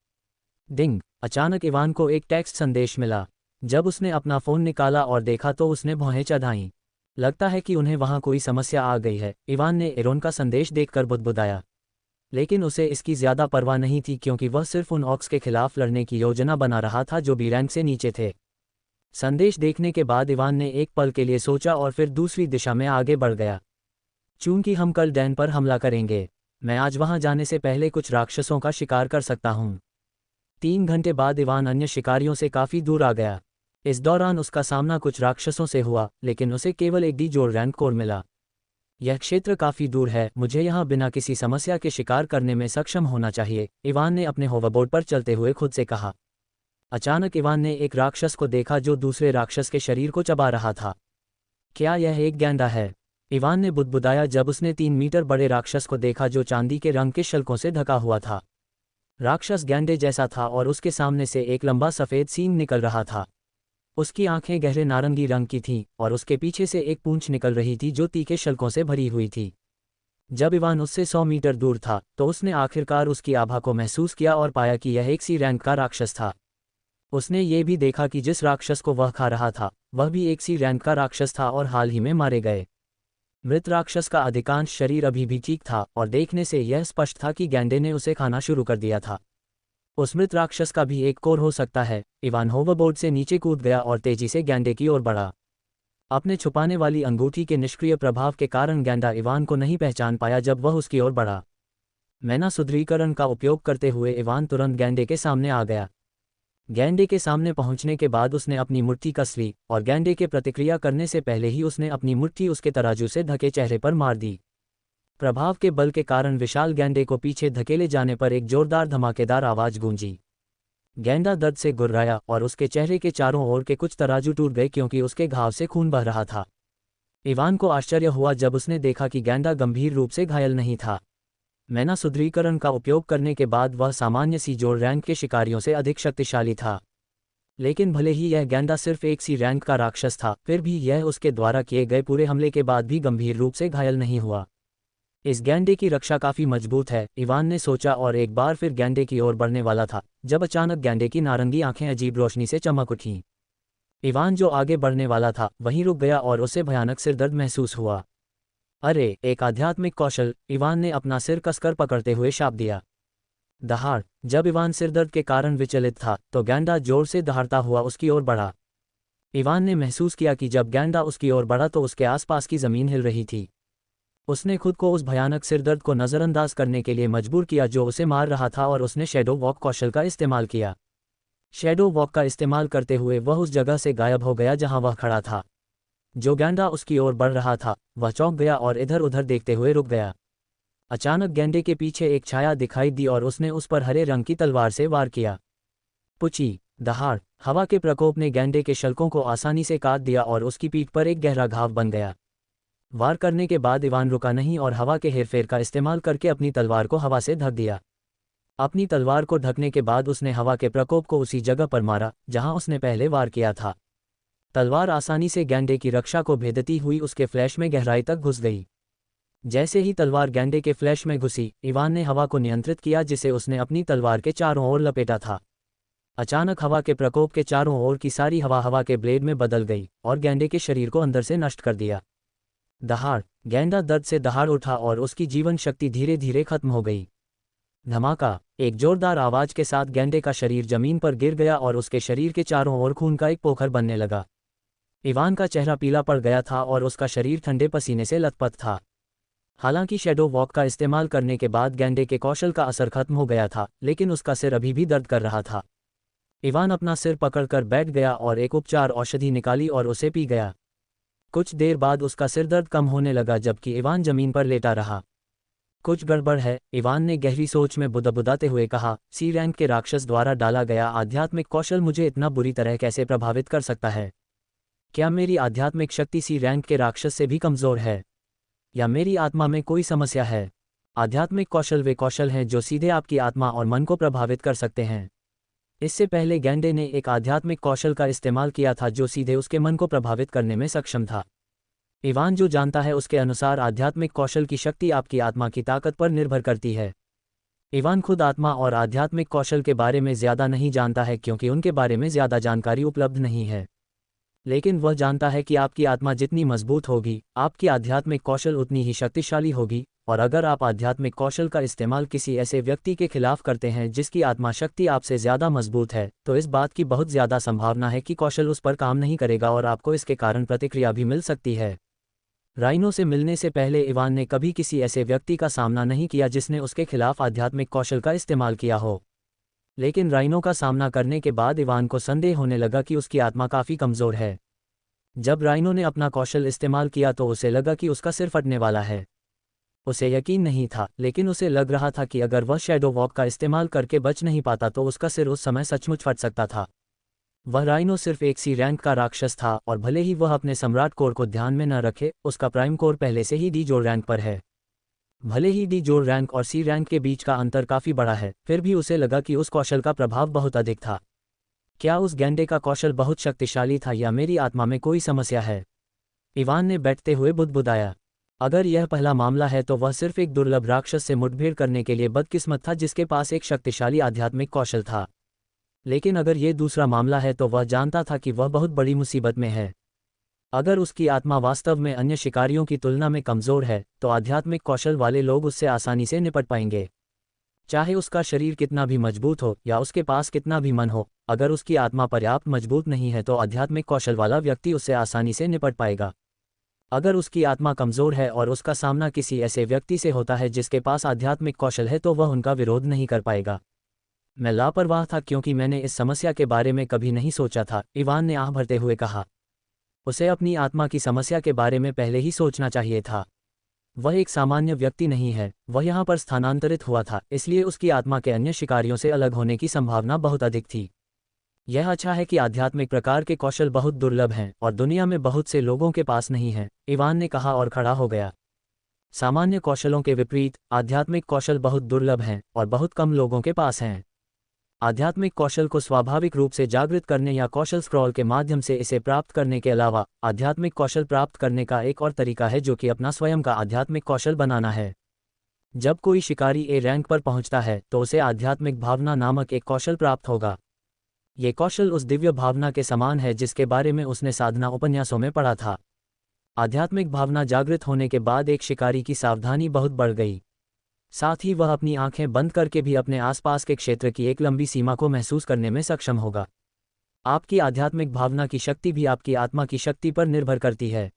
Speaker 1: डिंग! अचानक इवान को एक टेक्स्ट संदेश मिला। जब उसने अपना फ़ोन निकाला और देखा तो उसने भौहें चढ़ाईं। लगता है कि उन्हें वहाँ कोई समस्या आ गई है, इवान ने एरोन का संदेश देखकर बुदबुदाया। लेकिन उसे इसकी ज़्यादा परवाह नहीं थी क्योंकि वह सिर्फ उन ऑक्स के खिलाफ लड़ने की योजना बना रहा था जो बी रैंक से नीचे थे। संदेश देखने के बाद इवान ने एक पल के लिए सोचा और फिर दूसरी दिशा में आगे बढ़ गया। चूंकि हम कल डैन पर हमला करेंगे, मैं आज वहां जाने से पहले कुछ राक्षसों का शिकार कर सकता हूं। 3 घंटे बाद इवान अन्य शिकारियों से काफ़ी दूर आ गया। इस दौरान उसका सामना कुछ राक्षसों से हुआ, लेकिन उसे केवल एक डी जोर रैंक कोर मिला। यह क्षेत्र काफ़ी दूर है, मुझे यहाँ बिना किसी समस्या के शिकार करने में सक्षम होना चाहिए, इवान ने अपने होवरबोर्ड पर चलते हुए खुद से कहा। अचानक इवान ने एक राक्षस को देखा जो दूसरे राक्षस के शरीर को चबा रहा था। क्या यह एक गैंडा है? इवान ने बुदबुदाया जब उसने 3 मीटर बड़े राक्षस को देखा जो चांदी के रंग के शल्कों से ढका हुआ था। राक्षस गैंडे जैसा था और उसके सामने से एक लंबा सफ़ेद सींग निकल रहा था। उसकी आंखें गहरे नारंगी रंग की थीं और उसके पीछे से एक पूंछ निकल रही थी जो तीखे शल्कों से भरी हुई थी। जब इवान उससे 100 मीटर दूर था तो उसने आखिरकार उसकी आभा को महसूस किया और पाया कि यह एक सी रैंक का राक्षस था। उसने ये भी देखा कि जिस राक्षस को वह खा रहा था वह भी एक सी रैंक का राक्षस था और हाल ही में मारे गए। मृत राक्षस का अधिकांश शरीर अभी भी ठीक था और देखने से यह स्पष्ट था कि गैंडे ने उसे खाना शुरू कर दिया था। उस मृत राक्षस का भी एक कोर हो सकता है। इवान होवरबोर्ड से नीचे कूद गया और तेजी से गैंडे की ओर बढ़ा। अपने छुपाने वाली अंगूठी के निष्क्रिय प्रभाव के कारण गैंडा इवान को नहीं पहचान पाया जब वह उसकी ओर बढ़ा। मैना सुदृढ़ीकरण का उपयोग करते हुए इवान तुरंत गैंडे के सामने आ गया। गैंडे के सामने पहुंचने के बाद उसने अपनी मुट्ठी कस ली और गैंडे के प्रतिक्रिया करने से पहले ही उसने अपनी मुट्ठी उसके तराजू से ढके चेहरे पर मार दी। प्रभाव के बल के कारण विशाल गैंडे को पीछे धकेले जाने पर एक जोरदार धमाकेदार आवाज गूंजी। गैंडा दर्द से गुर्राया और उसके चेहरे के चारों ओर के कुछ तराजू टूट गए क्योंकि उसके घाव से खून बह रहा था। इवान को आश्चर्य हुआ जब उसने देखा कि गैंडा गंभीर रूप से घायल नहीं था। मैना सुदृढ़ीकरण का उपयोग करने के बाद वह सामान्य सी जोर रैंक के शिकारियों से अधिक शक्तिशाली था। लेकिन भले ही यह गेंडा सिर्फ एक सी रैंक का राक्षस था, फिर भी यह उसके द्वारा किए गए पूरे हमले के बाद भी गंभीर रूप से घायल नहीं हुआ। इस गैंडे की रक्षा काफी मजबूत है, इवान ने सोचा और एक बार फिर गैंडे की ओर बढ़ने वाला था, जब अचानक गैंडे की नारंगी आंखें अजीब रोशनी से चमक उठीं। इवान जो आगे बढ़ने वाला था वहीं रुक गया और उसे भयानक सिरदर्द महसूस हुआ। अरे, एक आध्यात्मिक कौशल, इवान ने अपना सिर कसकर पकड़ते हुए शाप दिया। दहाड़। जब इवान सिरदर्द के कारण विचलित था तो गैंडा जोर से दहाड़ता हुआ उसकी ओर बढ़ा। इवान ने महसूस किया कि जब गैंडा उसकी ओर बढ़ा तो उसके आसपास की जमीन हिल रही थी। उसने खुद को उस भयानक सिरदर्द को नज़रअंदाज करने के लिए मजबूर किया जो उसे मार रहा था और उसने शैडो वॉक कौशल का इस्तेमाल किया। शैडो वॉक का इस्तेमाल करते हुए वह उस जगह से गायब हो गया जहां वह खड़ा था। जो गैंडा उसकी ओर बढ़ रहा था वह चौंक गया और इधर उधर देखते हुए रुक गया। अचानक गैंडे के पीछे एक छाया दिखाई दी और उसने उस पर हरे रंग की तलवार से वार किया। पुची। दहाड़। हवा के प्रकोप ने गैंडे के शल्कों को आसानी से काट दिया और उसकी पीठ पर एक गहरा घाव बन गया। वार करने के बाद इवान रुका नहीं और हवा के हेरफेर का इस्तेमाल करके अपनी तलवार को हवा से ढक दिया। अपनी तलवार को ढकने के बाद उसने हवा के प्रकोप को उसी जगह पर मारा जहां उसने पहले वार किया था। तलवार आसानी से गैंडे की रक्षा को भेदती हुई उसके फ्लैश में गहराई तक घुस गई। जैसे ही तलवार गैंडे के फ्लैश में घुसी, इवान ने हवा को नियंत्रित किया जिसे उसने अपनी तलवार के चारों ओर लपेटा था। अचानक हवा के प्रकोप के चारों ओर की सारी हवा के ब्लेड में बदल गई और गैंडे के शरीर को अंदर से नष्ट कर दिया। दहाड़। गैंडा दर्द से दहाड़ उठा और उसकी जीवन शक्ति धीरे धीरे खत्म हो गई। धमाका। एक जोरदार आवाज के साथ गैंडे का शरीर जमीन पर गिर गया और उसके शरीर के चारों ओर खून का एक पोखर बनने लगा। इवान का चेहरा पीला पड़ गया था और उसका शरीर ठंडे पसीने से लथपथ था। हालांकि शैडो वॉक का इस्तेमाल करने के बाद गैंडे के कौशल का असर खत्म हो गया था, लेकिन उसका सिर अभी भी दर्द कर रहा था। इवान अपना सिर पकड़कर बैठ गया और एक उपचार औषधि निकाली और उसे पी गया। कुछ देर बाद उसका सिर दर्द कम होने लगा जबकि इवान जमीन पर लेटा रहा। कुछ गड़बड़ है, इवान ने गहरी सोच में बुदबुदाते हुए कहा। सी रैंक के राक्षस द्वारा डाला गया आध्यात्मिक कौशल मुझे इतना बुरी तरह कैसे प्रभावित कर सकता है? क्या मेरी आध्यात्मिक शक्ति सी रैंक के राक्षस से भी कमजोर है, या मेरी आत्मा में कोई समस्या है? आध्यात्मिक कौशल वे कौशल हैं जो सीधे आपकी आत्मा और मन को प्रभावित कर सकते हैं। इससे पहले गैंडे ने एक आध्यात्मिक कौशल का इस्तेमाल किया था जो सीधे उसके मन को प्रभावित करने में सक्षम था। इवान जो जानता है उसके अनुसार आध्यात्मिक कौशल की शक्ति आपकी आत्मा की ताकत पर निर्भर करती है। इवान खुद आत्मा और आध्यात्मिक कौशल के बारे में ज़्यादा नहीं जानता है क्योंकि उनके बारे में ज़्यादा जानकारी उपलब्ध नहीं है, लेकिन वह जानता है कि आपकी आत्मा जितनी मजबूत होगी, आपकी आध्यात्मिक कौशल उतनी ही शक्तिशाली होगी। और अगर आप आध्यात्मिक कौशल का इस्तेमाल किसी ऐसे व्यक्ति के खिलाफ करते हैं जिसकी आत्मा शक्ति आपसे ज़्यादा मजबूत है, तो इस बात की बहुत ज़्यादा संभावना है कि कौशल उस पर काम नहीं करेगा और आपको इसके कारण प्रतिक्रिया भी मिल सकती है। राइनो से मिलने से पहले इवान ने कभी किसी ऐसे व्यक्ति का सामना नहीं किया जिसने उसके खिलाफ आध्यात्मिक कौशल का इस्तेमाल किया हो, लेकिन राइनो का सामना करने के बाद इवान को संदेह होने लगा कि उसकी आत्मा काफ़ी कमज़ोर है। जब राइनो ने अपना कौशल इस्तेमाल किया तो उसे लगा कि उसका सिर फटने वाला है। उसे यकीन नहीं था, लेकिन उसे लग रहा था कि अगर वह शैडो वॉक का इस्तेमाल करके बच नहीं पाता तो उसका सिर उस समय सचमुच फट सकता था। वह राइनो सिर्फ एक सी रैंक का राक्षस था और भले ही वह अपने सम्राट कोर को ध्यान में न रखे, उसका प्राइम कोर पहले से ही डी जोर रैंक पर है। भले ही डी जोर रैंक और सी रैंक के बीच का अंतर काफ़ी बड़ा है, फिर भी उसे लगा कि उस कौशल का प्रभाव बहुत अधिक था। क्या उस गैंडे का कौशल बहुत शक्तिशाली था या मेरी आत्मा में कोई समस्या है? इवान ने बैठते हुए बुदबुदाया। अगर यह पहला मामला है तो वह सिर्फ एक दुर्लभ राक्षस से मुठभेड़ करने के लिए बदकिस्मत था जिसके पास एक शक्तिशाली आध्यात्मिक कौशल था। लेकिन अगर ये दूसरा मामला है तो वह जानता था कि वह बहुत बड़ी मुसीबत में है। अगर उसकी आत्मा वास्तव में अन्य शिकारियों की तुलना में कमज़ोर है तो आध्यात्मिक कौशल वाले लोग उससे आसानी से निपट पाएंगे। चाहे उसका शरीर कितना भी मजबूत हो या उसके पास कितना भी मन हो, अगर उसकी आत्मा पर्याप्त मजबूत नहीं है तो आध्यात्मिक कौशल वाला व्यक्ति उससे आसानी से निपट पाएगा। अगर उसकी आत्मा कमज़ोर है और उसका सामना किसी ऐसे व्यक्ति से होता है जिसके पास आध्यात्मिक कौशल है तो वह उनका विरोध नहीं कर पाएगा। मैं लापरवाह था क्योंकि मैंने इस समस्या के बारे में कभी नहीं सोचा था, इवान ने आह भरते हुए कहा। उसे अपनी आत्मा की समस्या के बारे में पहले ही सोचना चाहिए था। वह एक सामान्य व्यक्ति नहीं है, वह यहाँ पर स्थानांतरित हुआ था, इसलिए उसकी आत्मा के अन्य शिकारियों से अलग होने की संभावना बहुत अधिक थी। यह अच्छा है कि आध्यात्मिक प्रकार के कौशल बहुत दुर्लभ हैं और दुनिया में बहुत से लोगों के पास नहीं हैं, इवान ने कहा और खड़ा हो गया। सामान्य कौशलों के विपरीत आध्यात्मिक कौशल बहुत दुर्लभ हैं और बहुत कम लोगों के पास हैं। आध्यात्मिक कौशल को स्वाभाविक रूप से जागृत करने या कौशल स्क्रॉल के माध्यम से इसे प्राप्त करने के अलावा आध्यात्मिक कौशल प्राप्त करने का एक और तरीका है जो कि अपना स्वयं का आध्यात्मिक कौशल बनाना है। जब कोई शिकारी ए रैंक पर पहुंचता है तो उसे आध्यात्मिक भावना नामक एक कौशल प्राप्त होगा। ये कौशल उस दिव्य भावना के समान है जिसके बारे में उसने साधना उपन्यासों में पढ़ा था। आध्यात्मिक भावना जागृत होने के बाद एक शिकारी की सावधानी बहुत बढ़ गई। साथ ही वह अपनी आंखें बंद करके भी अपने आसपास के क्षेत्र की एक लंबी सीमा को महसूस करने में सक्षम होगा। आपकी आध्यात्मिक भावना की शक्ति भी आपकी आत्मा की शक्ति पर निर्भर करती है।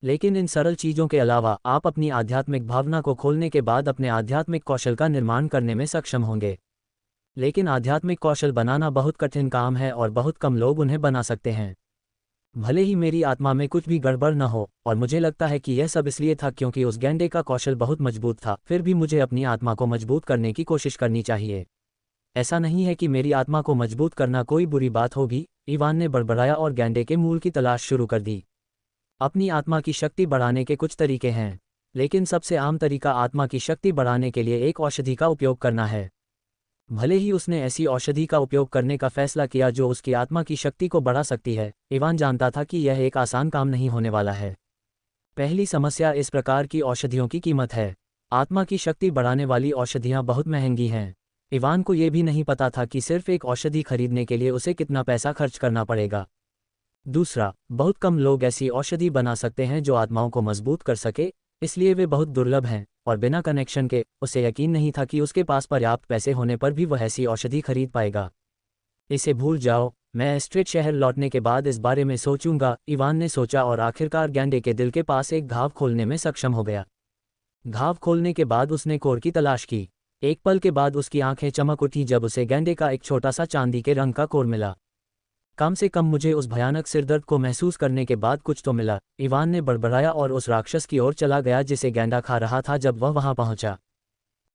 Speaker 1: लेकिन इन सरल चीज़ों के अलावा आप अपनी आध्यात्मिक भावना को खोलने के बाद अपने आध्यात्मिक कौशल का निर्माण करने में सक्षम होंगे। लेकिन आध्यात्मिक कौशल बनाना बहुत कठिन काम है और बहुत कम लोग उन्हें बना सकते हैं। भले ही मेरी आत्मा में कुछ भी गड़बड़ न हो, और मुझे लगता है कि यह सब इसलिए था क्योंकि उस गैंडे का कौशल बहुत मजबूत था, फिर भी मुझे अपनी आत्मा को मजबूत करने की कोशिश करनी चाहिए। ऐसा नहीं है कि मेरी आत्मा को मजबूत करना कोई बुरी बात होगी, इवान ने बड़बड़ाया और गैंडे के मूल की तलाश शुरू कर दी। अपनी आत्मा की शक्ति बढ़ाने के कुछ तरीके हैं, लेकिन सबसे आम तरीका आत्मा की शक्ति बढ़ाने के लिए एक औषधि का उपयोग करना है। भले ही उसने ऐसी औषधि का उपयोग करने का फैसला किया जो उसकी आत्मा की शक्ति को बढ़ा सकती है, इवान जानता था कि यह एक आसान काम नहीं होने वाला है। पहली समस्या इस प्रकार की औषधियों की कीमत है। आत्मा की शक्ति बढ़ाने वाली औषधियां बहुत महंगी हैं। इवान को यह भी नहीं पता था कि सिर्फ एक औषधि खरीदने के लिए उसे कितना पैसा खर्च करना पड़ेगा। दूसरा, बहुत कम लोग ऐसी औषधि बना सकते हैं जो आत्माओं को मजबूत कर सके, इसलिए वे बहुत दुर्लभ हैं, और बिना कनेक्शन के उसे यकीन नहीं था कि उसके पास पर्याप्त पैसे होने पर भी वह ऐसी औषधि खरीद पाएगा। इसे भूल जाओ, मैं एस्ट्रेट शहर लौटने के बाद इस बारे में सोचूंगा, इवान ने सोचा और आखिरकार गैंडे के दिल के पास एक घाव खोलने में सक्षम हो गया। घाव खोलने के बाद उसने कोर की तलाश की। एक पल के बाद उसकी आंखें चमक उठी जब उसे गैंडे का एक छोटा सा चांदी के रंग का कोर मिला। कम से कम मुझे उस भयानक सिरदर्द को महसूस करने के बाद कुछ तो मिला, इवान ने बड़बड़ाया और उस राक्षस की ओर चला गया जिसे गैंडा खा रहा था। जब वह वहां पहुंचा,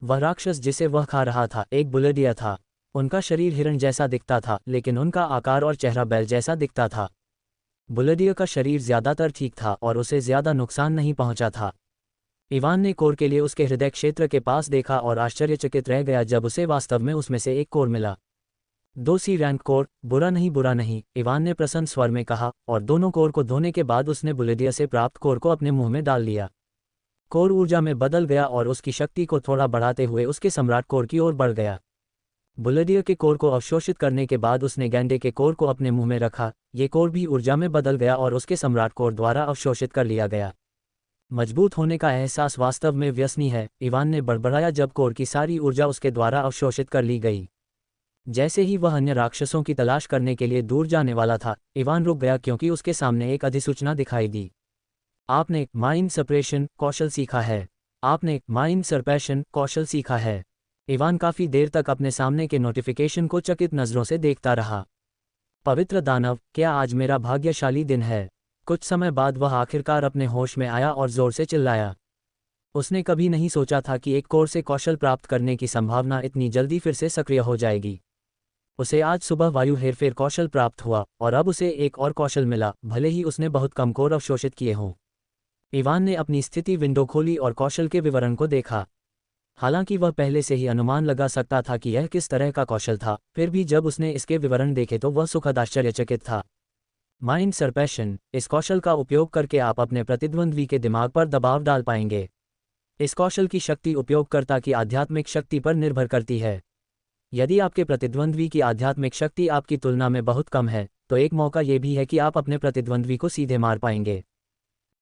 Speaker 1: वह राक्षस जिसे वह खा रहा था एक बुलेडिया था। उनका शरीर हिरण जैसा दिखता था, लेकिन उनका आकार और चेहरा बैल जैसा दिखता था। बुलेडिया का शरीर ज्यादातर ठीक था और उसे ज्यादा नुकसान नहीं पहुंचा था। इवान ने कोर के लिए उसके हृदय क्षेत्र के पास देखा और आश्चर्यचकित रह गया जब उसे वास्तव में उसमें से एक कोर मिला। 2C रैंक कोर, बुरा नहीं, इवान ने प्रसन्न स्वर में कहा, और दोनों कोर को धोने के बाद उसने बुलेडिया से प्राप्त कोर को अपने मुंह में डाल लिया। कोर ऊर्जा में बदल गया और उसकी शक्ति को थोड़ा बढ़ाते हुए उसके सम्राट कोर की ओर बढ़ गया। बुलेडिया के कोर को अवशोषित करने के बाद उसने गैंडे के कोर को अपने मुंह में रखा। ये कोर भी ऊर्जा में बदल गया और उसके सम्राट कोर द्वारा अवशोषित कर लिया गया। मजबूत होने का एहसास वास्तव में व्यसनी है, इवान ने बड़बड़ाया जब कोर की सारी ऊर्जा उसके द्वारा अवशोषित कर ली गई। जैसे ही वह अन्य राक्षसों की तलाश करने के लिए दूर जाने वाला था, इवान रुक गया क्योंकि उसके सामने एक अधिसूचना दिखाई दी। आपने माइंड सप्रेशन कौशल सीखा है। आपने माइंड सरपैशन कौशल सीखा है। इवान काफी देर तक अपने सामने के नोटिफिकेशन को चकित नजरों से देखता रहा। पवित्र दानव, क्या आज मेरा भाग्यशाली दिन है? कुछ समय बाद वह आखिरकार अपने होश में आया और जोर से चिल्लाया। उसने कभी नहीं सोचा था कि एक कोर से कौशल प्राप्त करने की संभावना इतनी जल्दी फिर से सक्रिय हो जाएगी। उसे आज सुबह वायु हेरफेर कौशल प्राप्त हुआ और अब उसे एक और कौशल मिला, भले ही उसने बहुत कम कोर अवशोषित किए हों। इवान ने अपनी स्थिति विंडो खोली और कौशल के विवरण को देखा। हालांकि वह पहले से ही अनुमान लगा सकता था कि यह किस तरह का कौशल था, फिर भी जब उसने इसके विवरण देखे तो वह सुखद आश्चर्यचकित था। माइंड सरपैशन, इस कौशल का उपयोग करके आप अपने प्रतिद्वंद्वी के दिमाग पर दबाव डाल पाएंगे। इस कौशल की शक्ति उपयोगकर्ता की आध्यात्मिक शक्ति पर निर्भर करती है। यदि आपके प्रतिद्वंद्वी की आध्यात्मिक शक्ति आपकी तुलना में बहुत कम है, तो एक मौका यह भी है कि आप अपने प्रतिद्वंद्वी को सीधे मार पाएंगे।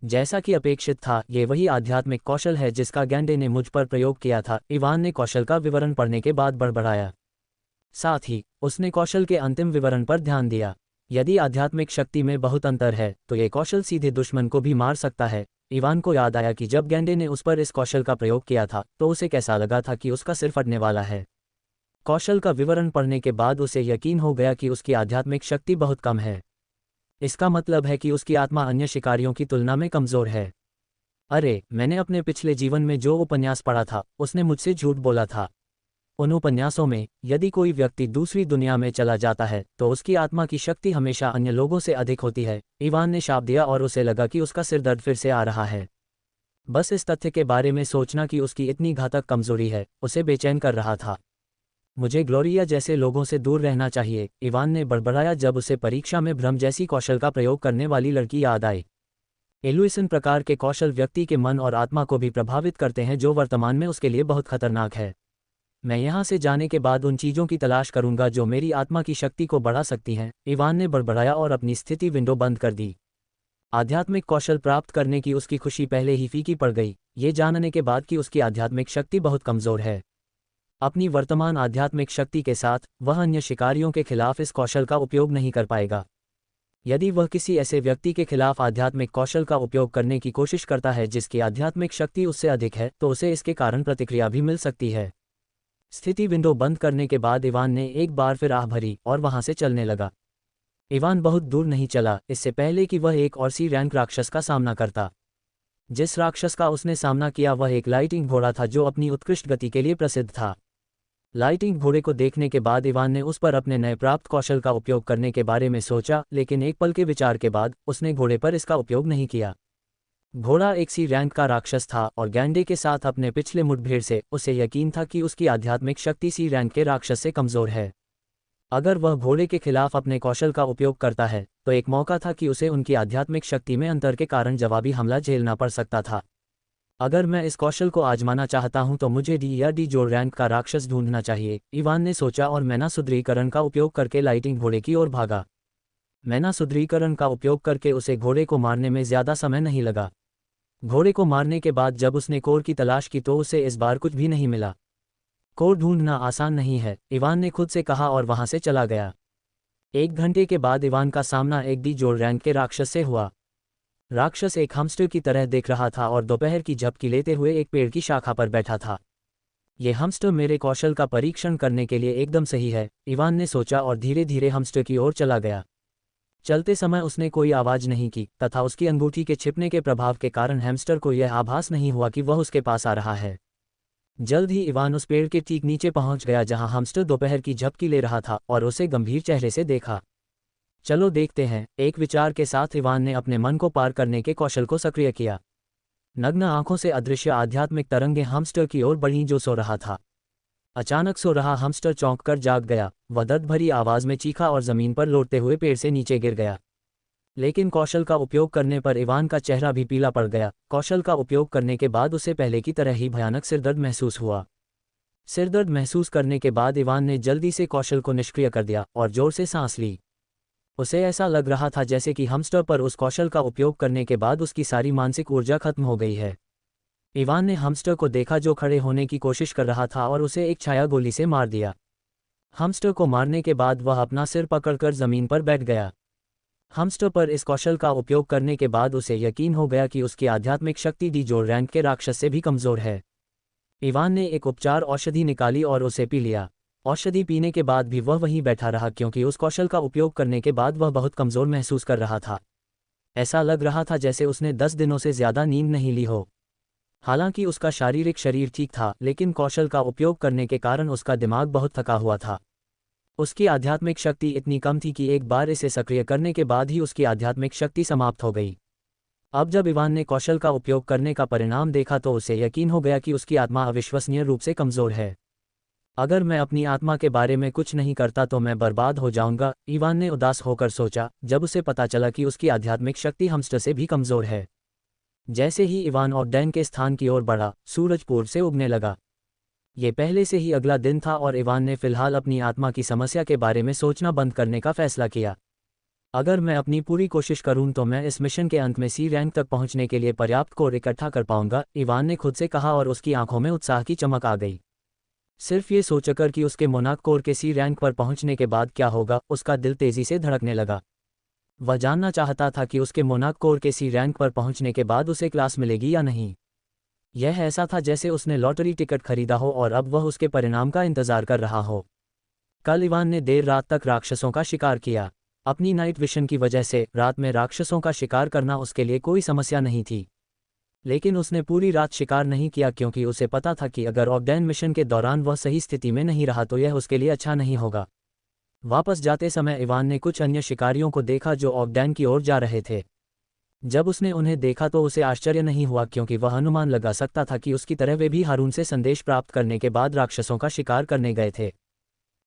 Speaker 1: जैसा कि अपेक्षित था, ये वही आध्यात्मिक कौशल है जिसका गैंडे ने मुझ पर प्रयोग किया था, इवान ने कौशल का विवरण पढ़ने के बाद बड़बड़ाया। साथ ही उसने कौशल के अंतिम विवरण पर ध्यान दिया। यदि आध्यात्मिक शक्ति में बहुत अंतर है, तो ये कौशल सीधे दुश्मन को भी मार सकता है। इवान को याद आया कि जब गैंडे ने उस पर इस कौशल का प्रयोग किया था, तो उसे कैसा लगा था कि उसका सिर फटने वाला है। कौशल का विवरण पढ़ने के बाद उसे यकीन हो गया कि उसकी आध्यात्मिक शक्ति बहुत कम है। इसका मतलब है कि उसकी आत्मा अन्य शिकारियों की तुलना में कमजोर है। अरे, मैंने अपने पिछले जीवन में जो उपन्यास पढ़ा था, उसने मुझसे झूठ बोला था। उन उपन्यासों में यदि कोई व्यक्ति दूसरी दुनिया में चला जाता है, तो उसकी आत्मा की शक्ति हमेशा अन्य लोगों से अधिक होती है। इवान ने शाप दिया और उसे लगा कि उसका सिर दर्द फिर से आ रहा है। बस इस तथ्य के बारे में सोचना कि उसकी इतनी घातक कमजोरी है, उसे बेचैन कर रहा था। मुझे ग्लोरिया जैसे लोगों से दूर रहना चाहिए, इवान ने बड़बड़ाया जब उसे परीक्षा में भ्रम जैसी कौशल का प्रयोग करने वाली लड़की याद आई। एलुइसन प्रकार के कौशल व्यक्ति के मन और आत्मा को भी प्रभावित करते हैं जो वर्तमान में उसके लिए बहुत खतरनाक है। मैं यहाँ से जाने के बाद उन चीज़ों की तलाश करूंगा जो मेरी आत्मा की शक्ति को बढ़ा सकती हैं, इवान ने बड़बड़ाया और अपनी स्थिति विंडो बंद कर दी। आध्यात्मिक कौशल प्राप्त करने की उसकी खुशी पहले ही फीकी पड़ गई, ये जानने के बाद कि उसकी आध्यात्मिक शक्ति बहुत कमज़ोर है। अपनी वर्तमान आध्यात्मिक शक्ति के साथ वह अन्य शिकारियों के खिलाफ इस कौशल का उपयोग नहीं कर पाएगा। यदि वह किसी ऐसे व्यक्ति के खिलाफ आध्यात्मिक कौशल का उपयोग करने की कोशिश करता है जिसकी आध्यात्मिक शक्ति उससे अधिक है, तो उसे इसके कारण प्रतिक्रिया भी मिल सकती है। स्थिति विंडो बंद करने के बाद इवान ने एक बार फिर आह भरी और वहां से चलने लगा। इवान बहुत दूर नहीं चला, इससे पहले कि वह एक और सी रैंक राक्षस का सामना करता। जिस राक्षस का उसने सामना किया वह एक लाइटिंग घोड़ा था जो अपनी उत्कृष्ट गति के लिए प्रसिद्ध था। लाइटिंग घोड़े को देखने के बाद इवान ने उस पर अपने नए प्राप्त कौशल का उपयोग करने के बारे में सोचा, लेकिन एक पल के विचार के बाद उसने घोड़े पर इसका उपयोग नहीं किया। घोड़ा एक सी रैंक का राक्षस था और गैंडे के साथ अपने पिछले मुठभेड़ से उसे यकीन था कि उसकी आध्यात्मिक शक्ति सी रैंक के राक्षस से कमज़ोर है। अगर वह घोड़े के खिलाफ अपने कौशल का उपयोग करता है तो एक मौका था कि उसे उनकी आध्यात्मिक शक्ति में अंतर के कारण जवाबी हमला झेलना पड़ सकता था। अगर मैं इस कौशल को आजमाना चाहता हूं तो मुझे डी या डी जोड़ रैंक का राक्षस ढूंढना चाहिए, इवान ने सोचा और मैना सुदृढ़ीकरण का उपयोग करके लाइटिंग घोड़े की ओर भागा। मैना सुदृढ़ीकरण का उपयोग करके उसे घोड़े को मारने में ज़्यादा समय नहीं लगा। घोड़े को मारने के बाद जब उसने कोर की तलाश की तो उसे इस बार कुछ भी नहीं मिला। कोर ढूंढना आसान नहीं है, इवान ने खुद से कहा और वहां से चला गया। 1 घंटे के बाद इवान का सामना एक डी जोड़ रैंक के राक्षस से हुआ। राक्षस एक हमस्टर की तरह देख रहा था और दोपहर की झपकी लेते हुए एक पेड़ की शाखा पर बैठा था। ये हमस्टर मेरे कौशल का परीक्षण करने के लिए एकदम सही है, इवान ने सोचा और धीरे धीरे हमस्टर की ओर चला गया। चलते समय उसने कोई आवाज़ नहीं की तथा उसकी अंगूठी के छिपने के प्रभाव के कारण हैमस्टर को यह आभास नहीं हुआ कि वह उसके पास आ रहा है। जल्द ही इवान उस पेड़ के ठीक नीचे पहुंच गया जहां हमस्टर दोपहर की झपकी ले रहा था और उसे गंभीर चेहरे से देखा। चलो देखते हैं, एक विचार के साथ इवान ने अपने मन को पार करने के कौशल को सक्रिय किया। नग्न आंखों से अदृश्य आध्यात्मिक तरंगें हमस्टर की ओर बढ़ीं जो सो रहा था। अचानक सो रहा हमस्टर चौंक कर जाग गया, वह दर्द भरी आवाज में चीखा और जमीन पर लौटते हुए पेड़ से नीचे गिर गया। लेकिन कौशल का उपयोग करने पर इवान का चेहरा भी पीला पड़ गया। कौशल का उपयोग करने के बाद उसे पहले की तरह ही भयानक सिरदर्द महसूस हुआ। सिरदर्द महसूस करने के बाद इवान ने जल्दी से कौशल को निष्क्रिय कर दिया और जोर से सांस ली। उसे ऐसा लग रहा था जैसे कि हमस्टर पर उस कौशल का उपयोग करने के बाद उसकी सारी मानसिक ऊर्जा खत्म हो गई है। इवान ने हमस्टर को देखा जो खड़े होने की कोशिश कर रहा था और उसे एक छाया गोली से मार दिया। हमस्टर को मारने के बाद वह अपना सिर पकड़कर जमीन पर बैठ गया। हमस्टर पर इस कौशल का उपयोग करने के बाद उसे यकीन हो गया कि उसकी आध्यात्मिक शक्ति डी जोड़ रैंक के राक्षस से भी कमज़ोर है। इवान ने एक उपचार औषधि निकाली और उसे पी लिया। औषधि पीने के बाद भी वह वहीं बैठा रहा क्योंकि उस कौशल का उपयोग करने के बाद वह बहुत कमज़ोर महसूस कर रहा था। ऐसा लग रहा था जैसे उसने 10 दिनों से ज़्यादा नींद नहीं ली हो। हालांकि उसका शारीरिक शरीर ठीक था, लेकिन कौशल का उपयोग करने के कारण उसका दिमाग बहुत थका हुआ था। उसकी आध्यात्मिक शक्ति इतनी कम थी कि एक बार इसे सक्रिय करने के बाद ही उसकी आध्यात्मिक शक्ति समाप्त हो गई। अब जब इवान ने कौशल का उपयोग करने का परिणाम देखा तो उसे यकीन हो गया कि उसकी आत्मा अविश्वसनीय रूप से कमज़ोर है। अगर मैं अपनी आत्मा के बारे में कुछ नहीं करता तो मैं बर्बाद हो जाऊंगा, इवान ने उदास होकर सोचा जब उसे पता चला कि उसकी आध्यात्मिक शक्ति हमस्टर से भी कमज़ोर है। जैसे ही इवान ऑगडैन के स्थान की ओर बढ़ा, सूरज पूर्व से उगने लगा। ये पहले से ही अगला दिन था और इवान ने फिलहाल अपनी आत्मा की समस्या के बारे में सोचना बंद करने का फैसला किया। अगर मैं अपनी पूरी कोशिश करूं तो मैं इस मिशन के अंत में सी रैंक तक पहुंचने के लिए पर्याप्त कोर इकट्ठा कर पाऊंगा, इवान ने खुद से कहा और उसकी आंखों में उत्साह की चमक आ गई। सिर्फ ये सोचकर कि उसके मोनाक कोर के सी रैंक पर पहुंचने के बाद क्या होगा, उसका दिल तेजी से धड़कने लगा। वह जानना चाहता था कि उसके मोनाक कोर के सी रैंक पर पहुंचने के बाद उसे क्लास मिलेगी या नहीं। यह ऐसा था जैसे उसने लॉटरी टिकट खरीदा हो और अब वह उसके परिणाम का इंतजार कर रहा हो। कल इवान ने देर रात तक राक्षसों का शिकार किया। अपनी नाइट विशन की वजह से रात में राक्षसों का शिकार करना उसके लिए कोई समस्या नहीं थी। लेकिन उसने पूरी रात शिकार नहीं किया क्योंकि उसे पता था कि अगर ऑगडैन मिशन के दौरान वह सही स्थिति में नहीं रहा तो यह उसके लिए अच्छा नहीं होगा। वापस जाते समय इवान ने कुछ अन्य शिकारियों को देखा जो ऑगडैन की ओर जा रहे थे। जब उसने उन्हें देखा तो उसे आश्चर्य नहीं हुआ क्योंकि वह अनुमान लगा सकता था कि उसकी तरह वे भी हारून से संदेश प्राप्त करने के बाद राक्षसों का शिकार करने गए थे।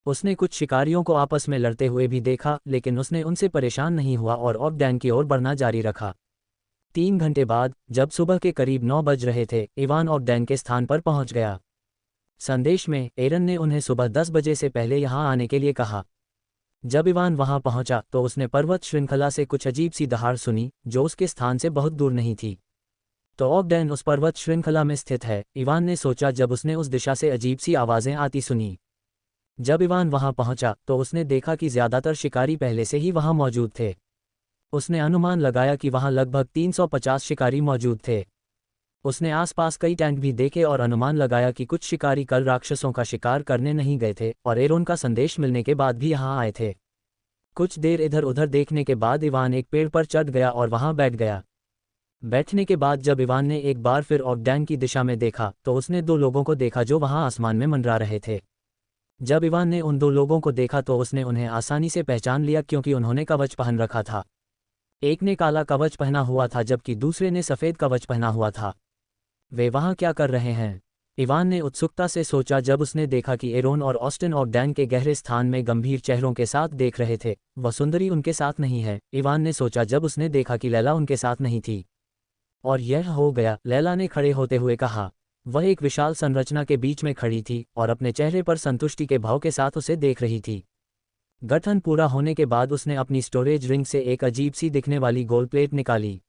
Speaker 1: उसने कुछ शिकारियों को आपस में लड़ते हुए भी देखा, लेकिन उसने उनसे परेशान नहीं हुआ और ऑक डैन की ओर बढ़ना जारी रखा। 3 घंटे बाद, जब सुबह के करीब 9 बज रहे थे, इवान ऑक डैन के स्थान पर पहुंच गया। संदेश में एरन ने उन्हें सुबह 10 बजे से पहले यहां आने के लिए कहा। जब इवान वहां पहुंचा तो उसने पर्वत श्रृंखला से कुछ अजीब सी दहाड़ सुनी, जो उसके स्थान से बहुत दूर नहीं थी। तो ऑक डैन उस पर्वत श्रृंखला में स्थित है, इवान ने सोचा जब उसने उस दिशा से अजीब सी आवाज़ें आती सुनी। जब इवान वहां पहुंचा तो उसने देखा कि ज्यादातर शिकारी पहले से ही वहां मौजूद थे। उसने अनुमान लगाया कि वहां लगभग 350 शिकारी मौजूद थे। उसने आसपास कई टैंक भी देखे और अनुमान लगाया कि कुछ शिकारी कल राक्षसों का शिकार करने नहीं गए थे और एरोन का संदेश मिलने के बाद भी यहां आए थे। कुछ देर इधर उधर देखने के बाद इवान एक पेड़ पर चढ़ गया और वहां बैठ गया। बैठने के बाद जब इवान ने एक बार फिर ऑक डैन की दिशा में देखा तो उसने 2 लोगों को देखा जो वहां आसमान में मंडरा रहे थे। जब इवान ने उन 2 लोगों को देखा तो उसने उन्हें आसानी से पहचान लिया, क्योंकि उन्होंने कवच पहन रखा था। एक ने काला कवच पहना हुआ था जबकि दूसरे ने सफ़ेद कवच पहना हुआ था। वे वहां क्या कर रहे हैं? इवान ने उत्सुकता से सोचा जब उसने देखा कि एरोन और ऑस्टिन ऑक डैन के गहरे स्थान में गंभीर चेहरों के साथ देख रहे थे। वह सुंदरी उनके साथ नहीं है, इवान ने सोचा जब उसने देखा कि लैला उनके साथ नहीं थी। और यह हो गया, लैला ने खड़े होते हुए कहा। वह एक विशाल संरचना के बीच में खड़ी थी और अपने चेहरे पर संतुष्टि के भाव के साथ उसे देख रही थी। गठन पूरा होने के बाद उसने अपनी स्टोरेज रिंग से एक अजीब सी दिखने वाली गोल प्लेट निकाली।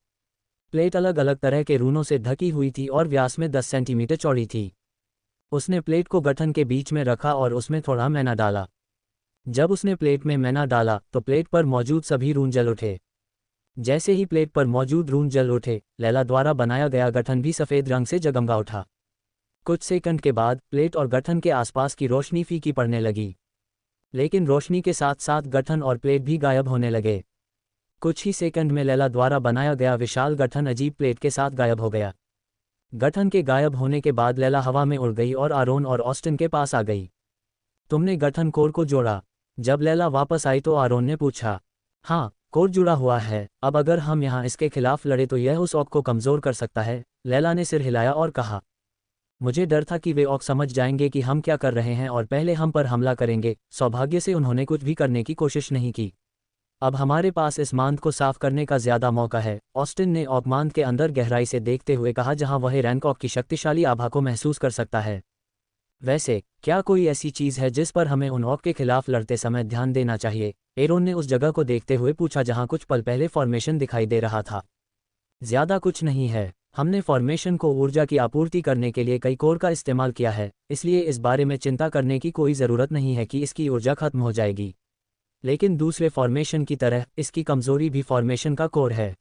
Speaker 1: प्लेट अलग अलग तरह के रूनों से ढकी हुई थी और व्यास में 10 सेंटीमीटर चौड़ी थी। उसने प्लेट को गठन के बीच में रखा और उसमें थोड़ा मैना डाला। जब उसने प्लेट में मैना डाला तो प्लेट पर मौजूद सभी रून जल उठे। जैसे ही प्लेट पर मौजूद रून जल उठे, लैला द्वारा बनाया गया गठन भी सफ़ेद रंग से जगमगा उठा। कुछ सेकंड के बाद प्लेट और गठन के आसपास की रोशनी फीकी पड़ने लगी, लेकिन रोशनी के साथ साथ गठन और प्लेट भी गायब होने लगे। कुछ ही सेकंड में लैला द्वारा बनाया गया विशाल गठन अजीब प्लेट के साथ गायब हो गया। गठन के गायब होने के बाद लैला हवा में उड़ गई और आरोन और ऑस्टिन के पास आ गई। तुमने गठन कोर को जोड़ा? जब लैला वापस आई तो आरोन ने पूछा। हाँ, कोर जुड़ा हुआ है। अब अगर हम यहाँ इसके खिलाफ लड़े तो यह उस ऑक को कमज़ोर कर सकता है। लैला ने सिर हिलाया और कहा। मुझे डर था कि वे ऑक समझ जाएंगे कि हम क्या कर रहे हैं और पहले हम पर हमला करेंगे। सौभाग्य से उन्होंने कुछ भी करने की कोशिश नहीं की। अब हमारे पास इस मांद को साफ करने का ज्यादा मौका है, ऑस्टिन ने ऑक मांद के अंदर गहराई से देखते हुए कहा, जहां वह रैनकॉक की शक्तिशाली आभा को महसूस कर सकता है। वैसे क्या कोई ऐसी चीज है जिस पर हमें उन ऑक के खिलाफ लड़ते समय ध्यान देना चाहिए? एरोन ने उस जगह को देखते हुए पूछा जहां कुछ पल पहले फॉर्मेशन दिखाई दे रहा था। ज्यादा कुछ नहीं है। हमने फॉर्मेशन को ऊर्जा की आपूर्ति करने के लिए कई कोर का इस्तेमाल किया है, इसलिए इस बारे में चिंता करने की कोई ज़रूरत नहीं है कि इसकी ऊर्जा खत्म हो जाएगी। लेकिन दूसरे फॉर्मेशन की तरह इसकी कमजोरी भी फॉर्मेशन का कोर है।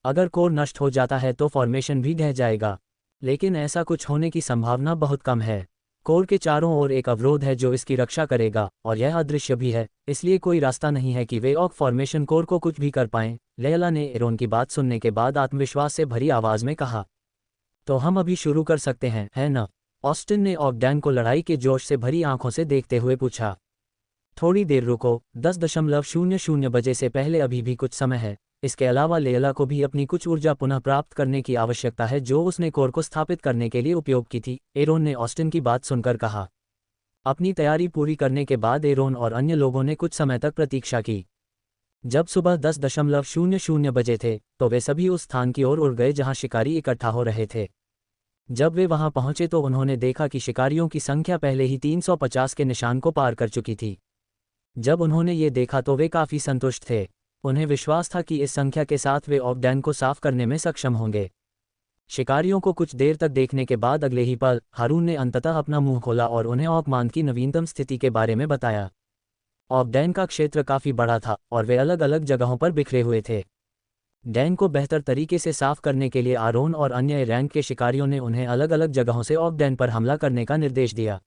Speaker 1: अगर कोर नष्ट हो जाता है तो फॉर्मेशन भी ढह जाएगा, लेकिन ऐसा कुछ होने की संभावना बहुत कम है। कोर के चारों ओर एक अवरोध है जो इसकी रक्षा करेगा और यह अदृश्य भी है, इसलिए कोई रास्ता नहीं है कि वे ऑक फॉर्मेशन कोर को कुछ भी कर पाएं। लैला ने एरोन की बात सुनने के बाद आत्मविश्वास से भरी आवाज में कहा। तो हम अभी शुरू कर सकते हैं, है ना? ऑस्टिन ने ऑक डैन को लड़ाई के जोश से भरी आंखों से देखते हुए पूछा। थोड़ी देर रुको, 10:00 बजे से पहले अभी भी कुछ समय है। इसके अलावा लैला को भी अपनी कुछ ऊर्जा पुनः प्राप्त करने की आवश्यकता है जो उसने कोर को स्थापित करने के लिए उपयोग की थी। एरोन ने ऑस्टिन की बात सुनकर कहा। अपनी तैयारी पूरी करने के बाद एरोन और अन्य लोगों ने कुछ समय तक प्रतीक्षा की। जब सुबह 10:00 बजे थे तो वे सभी उस स्थान की ओर उड़ गए जहां शिकारी इकट्ठा हो रहे थे। जब वे वहां पहुंचे तो उन्होंने देखा कि शिकारियों की संख्या पहले ही 350 के निशान को पार कर चुकी थी। जब उन्होंने ये देखा तो वे काफ़ी संतुष्ट थे। उन्हें विश्वास था कि इस संख्या के साथ वे ऑक डैन को साफ करने में सक्षम होंगे। शिकारियों को कुछ देर तक देखने के बाद अगले ही पल हारून ने अंततः अपना मुंह खोला और उन्हें ऑक मांद की नवीनतम स्थिति के बारे में बताया। ऑक डैन का क्षेत्र काफ़ी बड़ा था और वे अलग अलग जगहों पर बिखरे हुए थे। डैन को बेहतर तरीके से साफ करने के लिए आरोन और अन्य रैंक के शिकारियों ने उन्हें अलग अलग जगहों से ऑक डैन पर हमला करने का निर्देश दिया।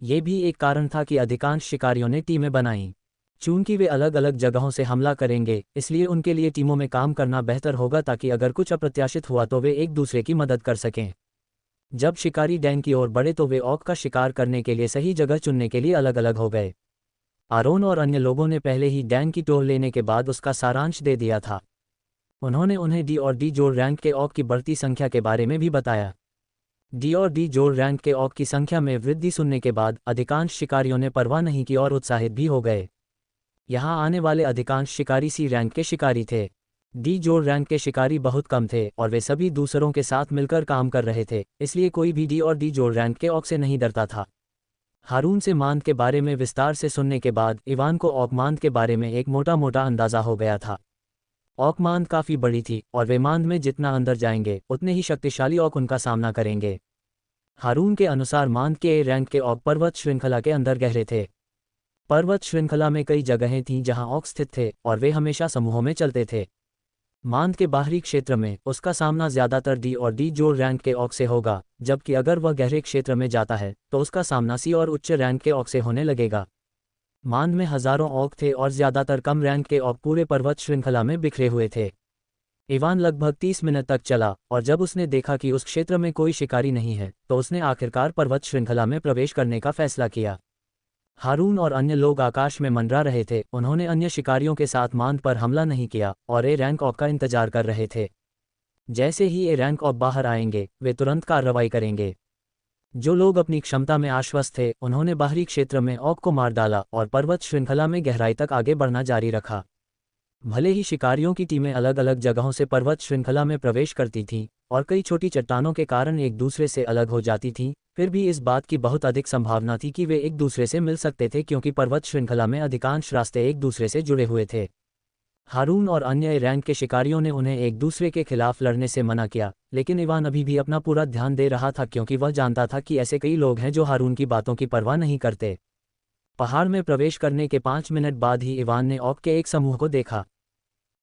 Speaker 1: ये भी एक कारण था कि अधिकांश शिकारियों ने टीमें बनाईं। चूंकि वे अलग अलग जगहों से हमला करेंगे, इसलिए उनके लिए टीमों में काम करना बेहतर होगा ताकि अगर कुछ अप्रत्याशित हुआ तो वे एक दूसरे की मदद कर सकें। जब शिकारी डैन की ओर बढ़े तो वे ऑक का शिकार करने के लिए सही जगह चुनने के लिए अलग अलग हो गए। आरोन और अन्य लोगों ने पहले ही डैन की टोर लेने के बाद उसका सारांश दे दिया था। उन्होंने उन्हें डी और डी जोड़ रैंक के ऑक की बढ़ती संख्या के बारे में भी बताया। डी और डी जोड़ रैंक के ऑक की संख्या में वृद्धि सुनने के बाद अधिकांश शिकारियों ने परवाह नहीं की और उत्साहित भी हो गए। यहाँ आने वाले अधिकांश शिकारी सी रैंक के शिकारी थे। डी जोड़ रैंक के शिकारी बहुत कम थे और वे सभी दूसरों के साथ मिलकर काम कर रहे थे, इसलिए कोई भी डी और डी जोड़ रैंक के ऑक से नहीं डरता था। हारून से मांद के बारे में विस्तार से सुनने के बाद इवान को ऑक मांद के बारे में एक मोटा मोटा अंदाजा हो गया था। ऑक मांद काफ़ी बड़ी थी और वे मांद में जितना अंदर जाएंगे उतने ही शक्तिशाली ऑक उनका सामना करेंगे। हारून के अनुसार मांद के ए रैंक के ऑक पर्वत श्रृंखला के अंदर गहरे थे। पर्वत श्रृंखला में कई जगहें थीं जहां ऑक स्थित थे और वे हमेशा समूहों में चलते थे। मांद के बाहरी क्षेत्र में उसका सामना ज़्यादातर डी और डी जोड़ रैंक के ऑक से होगा, जबकि अगर वह गहरे क्षेत्र में जाता है तो उसका सामना सी और उच्च रैंक के ऑक से होने लगेगा। मांद में हज़ारों ऑक थे और ज़्यादातर कम रैंक के ऑक पूरे पर्वत श्रृंखला में बिखरे हुए थे। इवान लगभग 30 मिनट तक चला और जब उसने देखा कि उस क्षेत्र में कोई शिकारी नहीं है तो उसने आखिरकार पर्वत श्रृंखला में प्रवेश करने का फैसला किया। हारून और अन्य लोग आकाश में मंडरा रहे थे, उन्होंने अन्य शिकारियों के साथ मांद पर हमला नहीं किया और ए रैंक ऑक का इंतजार कर रहे थे। जैसे ही ए रैंक ऑक बाहर आएंगे वे तुरंत कार्रवाई करेंगे। जो लोग अपनी क्षमता में आश्वस्त थे उन्होंने बाहरी क्षेत्र में ऑक को मार डाला और पर्वत श्रृंखला में गहराई तक आगे बढ़ना जारी रखा। भले ही शिकारियों की टीमें अलग अलग जगहों से पर्वत श्रृंखला में प्रवेश करती थीं और कई छोटी चट्टानों के कारण एक दूसरे से अलग हो जाती थीं, फिर भी इस बात की बहुत अधिक संभावना थी कि वे एक दूसरे से मिल सकते थे क्योंकि पर्वत श्रृंखला में अधिकांश रास्ते एक दूसरे से जुड़े हुए थे। हारून और अन्य रैंक के शिकारियों ने उन्हें एक दूसरे के खिलाफ लड़ने से मना किया, लेकिन इवान अभी भी अपना पूरा ध्यान दे रहा था क्योंकि वह जानता था कि ऐसे कई लोग हैं जो हारून की बातों की परवाह नहीं करते। पहाड़ में प्रवेश करने के 5 मिनट बाद ही इवान ने ऑक के एक समूह को देखा।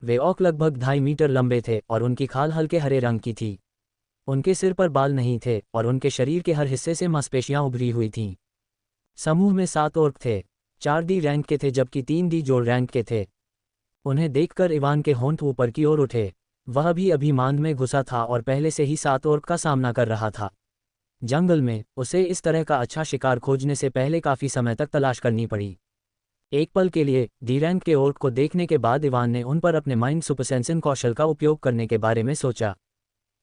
Speaker 1: वे ऑक लगभग 2.5 मीटर लंबे थे और उनकी खाल हल्के हरे रंग की थी। उनके सिर पर बाल नहीं थे और उनके शरीर के हर हिस्से से मांसपेशियां उभरी हुई थीं। समूह में 7 ऑर्क थे, 4 डी रैंक के थे जबकि 3 डी जोड़ रैंक के थे। उन्हें देखकर इवान के होंठ ऊपर की ओर उठे। वह भी अभी मांद में घुसा था और पहले से ही 7 ऑर्क का सामना कर रहा था। जंगल में उसे इस तरह का अच्छा शिकार खोजने से पहले काफ़ी समय तक तलाश करनी पड़ी। एक पल के लिए डी रैंक के ऑर्क को देखने के बाद इवान ने उन पर अपने माइंड सुपरसेंसिंग कौशल का उपयोग करने के बारे में सोचा,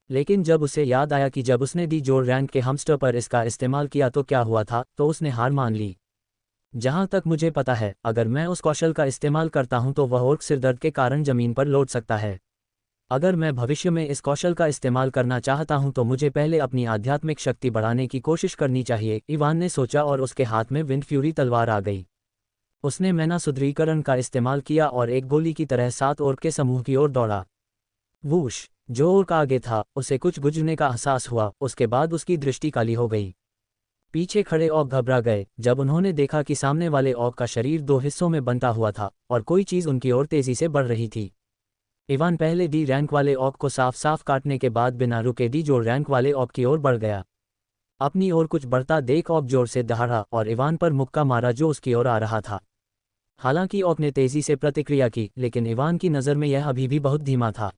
Speaker 1: लेकिन जब उसे याद आया कि जब उसने डी जोड़ रैंक के हमस्टर पर इसका इस्तेमाल किया तो क्या हुआ था, तो उसने हार मान ली। जहां तक मुझे पता है, अगर मैं उस कौशल का इस्तेमाल करता हूं तो वह ऑर्क सिरदर्द के कारण जमीन पर लौट सकता है। अगर मैं भविष्य में इस कौशल का इस्तेमाल करना चाहता हूं तो मुझे पहले अपनी आध्यात्मिक शक्ति बढ़ाने की कोशिश करनी चाहिए, इवान ने सोचा और उसके हाथ में विंड फ्यूरी तलवार आ गई। उसने मैना सुदृढ़ीकरण का इस्तेमाल किया और एक गोली की तरह 7 ऑर्क के समूह की ओर दौड़ा। वूश! जो ऑर्क आगे था उसे कुछ गुजरने का एहसास हुआ, उसके बाद उसकी दृष्टि काली हो गई। पीछे खड़े ऑर्क घबरा गए जब उन्होंने देखा कि सामने वाले ऑर्क का शरीर 2 हिस्सों में बंटा हुआ था और कोई चीज़ उनकी ओर तेजी से बढ़ रही थी। इवान पहले डी रैंक वाले ऑर्क को साफ साफ काटने के बाद बिना रुके डी जोड़ रैंक वाले ऑर्क की ओर बढ़ गया। अपनी ओर कुछ बढ़ता देख ऑर्क जोर से दहाड़ा और इवान पर मुक्का मारा जो उसकी ओर आ रहा था। हालांकि ऑर्क ने तेजी से प्रतिक्रिया की, लेकिन इवान की नज़र में यह अभी भी बहुत धीमा था।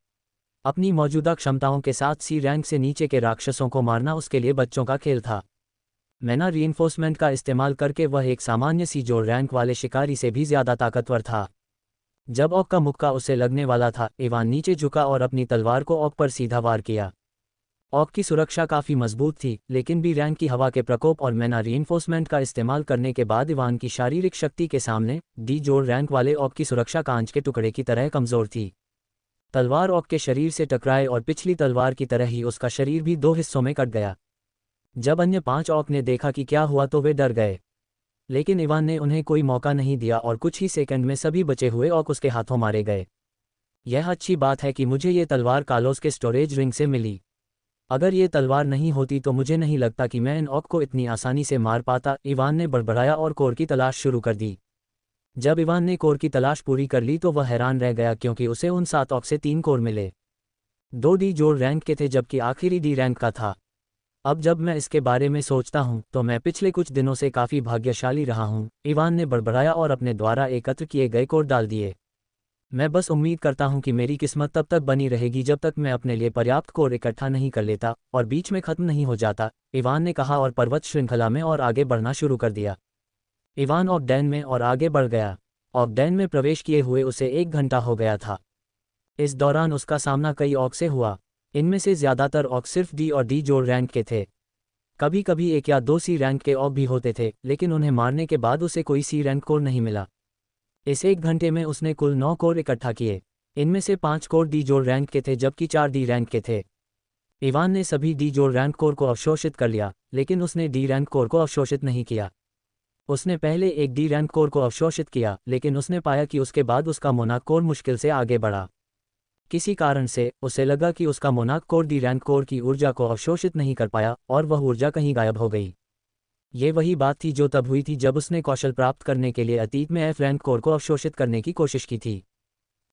Speaker 1: अपनी मौजूदा क्षमताओं के साथ सी रैंक से नीचे के राक्षसों को मारना उसके लिए बच्चों का खेल था। मैना रीइंफोर्समेंट का इस्तेमाल करके वह एक सामान्य सी जोड़ रैंक वाले शिकारी से भी ज़्यादा ताकतवर था। जब ऑर्क का मुक्का उसे लगने वाला था, इवान नीचे झुका और अपनी तलवार को ऑर्क पर सीधा वार किया। ऑर्क की सुरक्षा काफ़ी मजबूत थी, लेकिन बी रैंक की हवा के प्रकोप और मैना रीइंफोर्समेंट का इस्तेमाल करने के बाद इवान की शारीरिक शक्ति के सामने डी जोड़ रैंक वाले ऑर्क की सुरक्षा कांच के टुकड़े की तरह कमज़ोर थी। तलवार ऑर्क के शरीर से टकराए और पिछली तलवार की तरह ही उसका शरीर भी 2 हिस्सों में कट गया। जब अन्य 5 ऑर्क ने देखा कि क्या हुआ तो वे डर गए, लेकिन इवान ने उन्हें कोई मौका नहीं दिया और कुछ ही सेकंड में सभी बचे हुए ऑर्क उसके हाथों मारे गए। यह अच्छी बात है कि मुझे ये तलवार कालोस के स्टोरेज रिंग से मिली। अगर ये तलवार नहीं होती तो मुझे नहीं लगता कि मैं इन ऑर्क को इतनी आसानी से मार पाता, इवान ने बड़बड़ाया और कोर की तलाश शुरू कर दी। जब इवान ने कोर की तलाश पूरी कर ली तो वह हैरान रह गया क्योंकि उसे उन 7 ऑर्क से 3 कोर मिले। 2 डी जोड़ रैंक के थे जबकि आखिरी डी रैंक का था। अब जब मैं इसके बारे में सोचता हूं तो मैं पिछले कुछ दिनों से काफ़ी भाग्यशाली रहा हूं, इवान ने बड़बड़ाया और अपने द्वारा एकत्र किए गए कोर डाल दिए। मैं बस उम्मीद करता हूं कि मेरी किस्मत तब तक बनी रहेगी जब तक मैं अपने लिए पर्याप्त कोर इकट्ठा नहीं कर लेता और बीच में ख़त्म नहीं हो जाता, इवान ने कहा और पर्वत श्रृंखला में और आगे बढ़ना शुरू कर दिया। इवान ऑक डैन में और आगे बढ़ गया। ऑक डैन में प्रवेश किए हुए उसे 1 घंटा हो गया था। इस दौरान उसका सामना कई ऑक से हुआ। इनमें से ज़्यादातर ऑक सिर्फ डी और डी जोड़ रैंक के थे। कभी कभी एक या दो सी रैंक के ऑक भी होते थे, लेकिन उन्हें मारने के बाद उसे कोई सी रैंक कोर नहीं मिला। इस 1 घंटे में उसने कुल 9 कोर इकट्ठा किए। इनमें से 5 कोर डी जोड़ रैंक के थे जबकि 4 डी रैंक के थे। इवान ने सभी डी जोड़ रैंक कोर को अवशोषित कर लिया, लेकिन उसने डी रैंक कोर को अवशोषित नहीं किया। उसने पहले एक डी रैंक कोर को अवशोषित किया, लेकिन उसने पाया कि उसके बाद उसका मोनाक कोर मुश्किल से आगे बढ़ा। किसी कारण से उसे लगा कि उसका मोनाक कोर डी रैंक कोर की ऊर्जा को अवशोषित नहीं कर पाया और वह ऊर्जा कहीं गायब हो गई। ये वही बात थी जो तब हुई थी जब उसने कौशल प्राप्त करने के लिए अतीत में एफ रैंक कोर को अवशोषित करने की कोशिश की थी।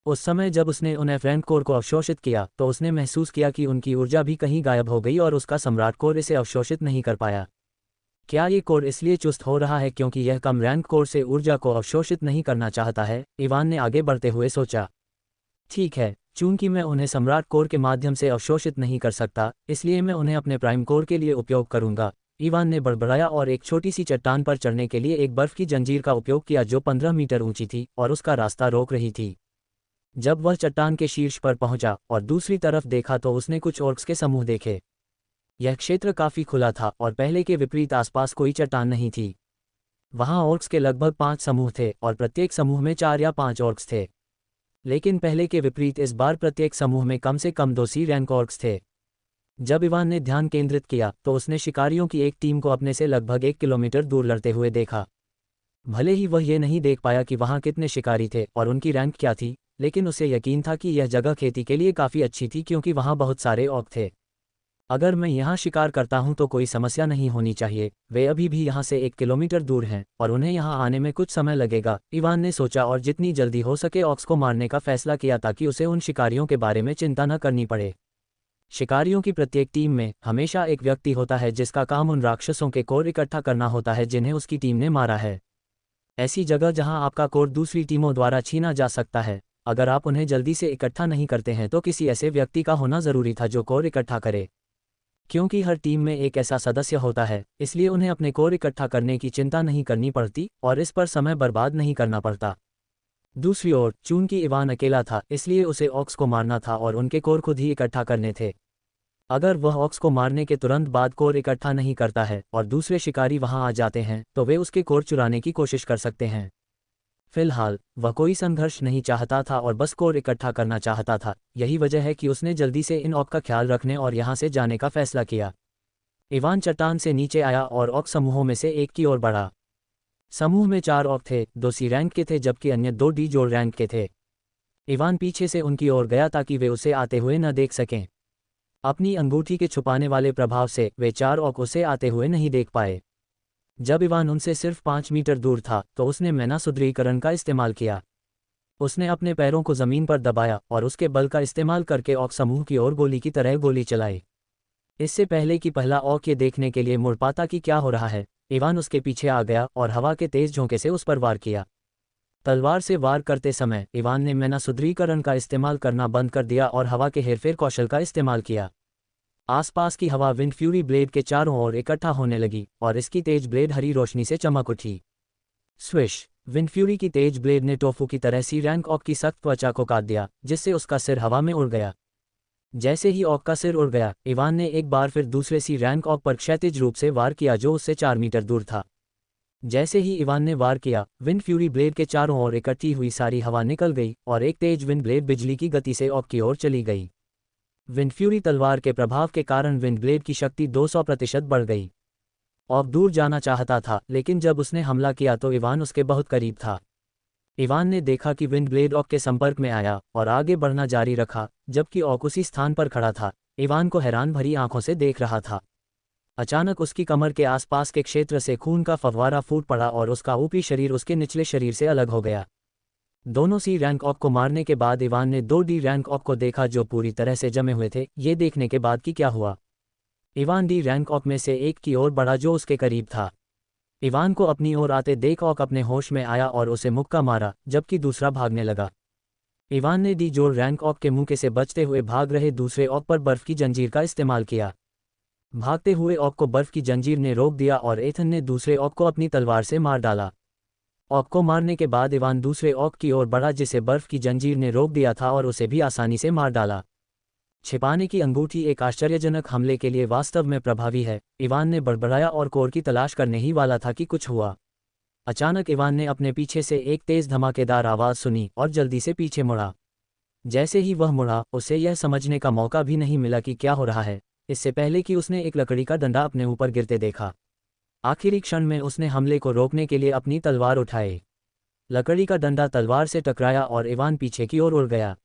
Speaker 1: उस समय जब उसने उन एफ रैंक कोर को अवशोषित किया तो उसने महसूस किया कि उनकी ऊर्जा भी कहीं गायब हो गई और उसका सम्राट कोर इसे अवशोषित नहीं कर पाया। क्या ये कोर इसलिए चुस्त हो रहा है क्योंकि यह कम रैंक कोर से ऊर्जा को अवशोषित नहीं करना चाहता है? इवान ने आगे बढ़ते हुए सोचा। ठीक है, चूंकि मैं उन्हें सम्राट कोर के माध्यम से अवशोषित नहीं कर सकता, इसलिए मैं उन्हें अपने प्राइम कोर के लिए उपयोग करूंगा। इवान ने बड़बड़ाया और एक छोटी सी चट्टान पर चढ़ने के लिए एक बर्फ की जंजीर का उपयोग किया जो 15 मीटर ऊंची थी और उसका रास्ता रोक रही थी। जब वह चट्टान के शीर्ष पर पहुंचा और दूसरी तरफ देखा तो उसने कुछ ऑर्क्स के समूह देखे। यह क्षेत्र काफी खुला था और पहले के विपरीत आसपास कोई चट्टान नहीं थी। वहां ऑर्क्स के लगभग 5 समूह थे और प्रत्येक समूह में 4 या 5 ऑर्क्स थे। लेकिन पहले के विपरीत इस बार प्रत्येक समूह में कम से कम 2 सी रैंक ऑर्क्स थे। जब इवान ने ध्यान केंद्रित किया तो उसने शिकारियों की एक टीम को अपने से लगभग 1 किलोमीटर दूर लड़ते हुए देखा। भले ही वह ये नहीं देख पाया कि वहां कितने शिकारी थे और उनकी रैंक क्या थी, लेकिन उसे यकीन था कि यह जगह खेती के लिए काफ़ी अच्छी थी क्योंकि वहां बहुत सारे ऑर्क थे। अगर मैं यहाँ शिकार करता हूं तो कोई समस्या नहीं होनी चाहिए। वे अभी भी यहाँ से 1 किलोमीटर दूर हैं और उन्हें यहाँ आने में कुछ समय लगेगा, इवान ने सोचा और जितनी जल्दी हो सके ऑक्स को मारने का फैसला किया ताकि उसे उन शिकारियों के बारे में चिंता न करनी पड़े। शिकारियों की प्रत्येक टीम में हमेशा एक व्यक्ति होता है जिसका काम उन राक्षसों के कोर इकट्ठा करना होता है जिन्हें उसकी टीम ने मारा है। ऐसी जगह जहां आपका कोर दूसरी टीमों द्वारा छीना जा सकता है, अगर आप उन्हें जल्दी से इकट्ठा नहीं करते हैं तो किसी ऐसे व्यक्ति का होना जरूरी था जो कोर इकट्ठा करे। क्योंकि हर टीम में एक ऐसा सदस्य होता है, इसलिए उन्हें अपने कोर इकट्ठा करने की चिंता नहीं करनी पड़ती और इस पर समय बर्बाद नहीं करना पड़ता। दूसरी ओर चूंकि इवान अकेला था, इसलिए उसे ऑक्स को मारना था और उनके कोर खुद ही इकट्ठा करने थे। अगर वह ऑक्स को मारने के तुरंत बाद कोर इकट्ठा नहीं करता है और दूसरे शिकारी वहां आ जाते हैं तो वे उसके कोर चुराने की कोशिश कर सकते हैं। फिलहाल वह कोई संघर्ष नहीं चाहता था और बस कोर इकट्ठा करना चाहता था। यही वजह है कि उसने जल्दी से इन ऑक का ख्याल रखने और यहाँ से जाने का फैसला किया। इवान चट्टान से नीचे आया और ऑक समूहों में से एक की ओर बढ़ा। समूह में 4 ऑक थे, 2 सी रैंक के थे जबकि अन्य 2 डी जोड़ रैंक के थे। इवान पीछे से उनकी ओर गया ताकि वे उसे आते हुए न देख सकें। अपनी अंगूठी के छुपाने वाले प्रभाव से वे 4 ऑक उसे आते हुए नहीं देख पाए। जब इवान उनसे सिर्फ 5 मीटर दूर था तो उसने मैना सुदृढ़ीकरण का इस्तेमाल किया। उसने अपने पैरों को जमीन पर दबाया और उसके बल का इस्तेमाल करके ऑक समूह की ओर गोली की तरह गोली चलाई। इससे पहले कि पहला ऑक ये देखने के लिए मुड़ पाता कि क्या हो रहा है, इवान उसके पीछे आ गया और हवा के तेज झोंके से उस पर वार किया। तलवार से वार करते समय इवान ने मैना सुदृढ़ीकरण का इस्तेमाल करना बंद कर दिया और हवा के हेरफेर कौशल का इस्तेमाल किया। आसपास की हवा विंड फ्यूरी ब्लेड के चारों ओर इकट्ठा होने लगी और इसकी तेज ब्लेड हरी रोशनी से चमक उठी। स्विश! विंड फ्यूरी की तेज ब्लेड ने टोफू की तरह सी रैंक ऑक की सख्त त्वचा को काट दिया, जिससे उसका सिर हवा में उड़ गया। जैसे ही ऑक का सिर उड़ गया, इवान ने एक बार फिर दूसरे सी रैंक ऑक पर क्षैतिज रूप से वार किया जो उससे 4 मीटर दूर था। जैसे ही इवान ने वार किया, विंड फ्यूरी ब्लेड के चारों ओर इकट्ठी हुई सारी हवा निकल गई और एक तेज विंड ब्लेड बिजली की गति से ऑक की ओर चली गई। विंड फ्यूरी तलवार के प्रभाव के कारण विंड ब्लेड की शक्ति 200% बढ़ गई। ऑक दूर जाना चाहता था, लेकिन जब उसने हमला किया तो इवान उसके बहुत करीब था। इवान ने देखा कि विंड ब्लेड ऑक के संपर्क में आया और आगे बढ़ना जारी रखा, जबकि ऑक उसी स्थान पर खड़ा था, इवान को हैरान भरी आंखों से देख रहा था। अचानक उसकी कमर के आसपास के क्षेत्र से खून का फव्वारा फूट पड़ा और उसका ऊपरी शरीर उसके निचले शरीर से अलग हो गया। दोनों सी रैंक ऑक को मारने के बाद इवान ने 2 डी रैंक ऑक को देखा जो पूरी तरह से जमे हुए थे। ये देखने के बाद कि क्या हुआ, इवान डी रैंक ऑक में से एक की ओर बढ़ा जो उसके करीब था। इवान को अपनी ओर आते देख ऑक अपने होश में आया और उसे मुक्का मारा, जबकि दूसरा भागने लगा। इवान ने डी जोड़ रैंक ऑक के मुंह से बचते हुए भाग रहे दूसरे ऑक पर बर्फ की जंजीर का इस्तेमाल किया। भागते हुए ऑक को बर्फ की जंजीर ने रोक दिया और एथन ने दूसरे ऑक को अपनी तलवार से मार डाला। ऑक को मारने के बाद इवान दूसरे ऑक की ओर बढ़ा जिसे बर्फ की जंजीर ने रोक दिया था और उसे भी आसानी से मार डाला। छिपाने की अंगूठी एक आश्चर्यजनक हमले के लिए वास्तव में प्रभावी है, इवान ने बड़बड़ाया और कोर की तलाश करने ही वाला था कि कुछ हुआ। अचानक इवान ने अपने पीछे से एक तेज धमाकेदार आवाज़ सुनी और जल्दी से पीछे मुड़ा। जैसे ही वह मुड़ा, उसे यह समझने का मौका भी नहीं मिला कि क्या हो रहा है, इससे पहले कि उसने एक लकड़ी का डंडा अपने ऊपर गिरते देखा। आखिरी क्षण में उसने हमले को रोकने के लिए अपनी तलवार उठाई। लकड़ी का डंडा तलवार से टकराया और इवान पीछे की ओर उड़ गया।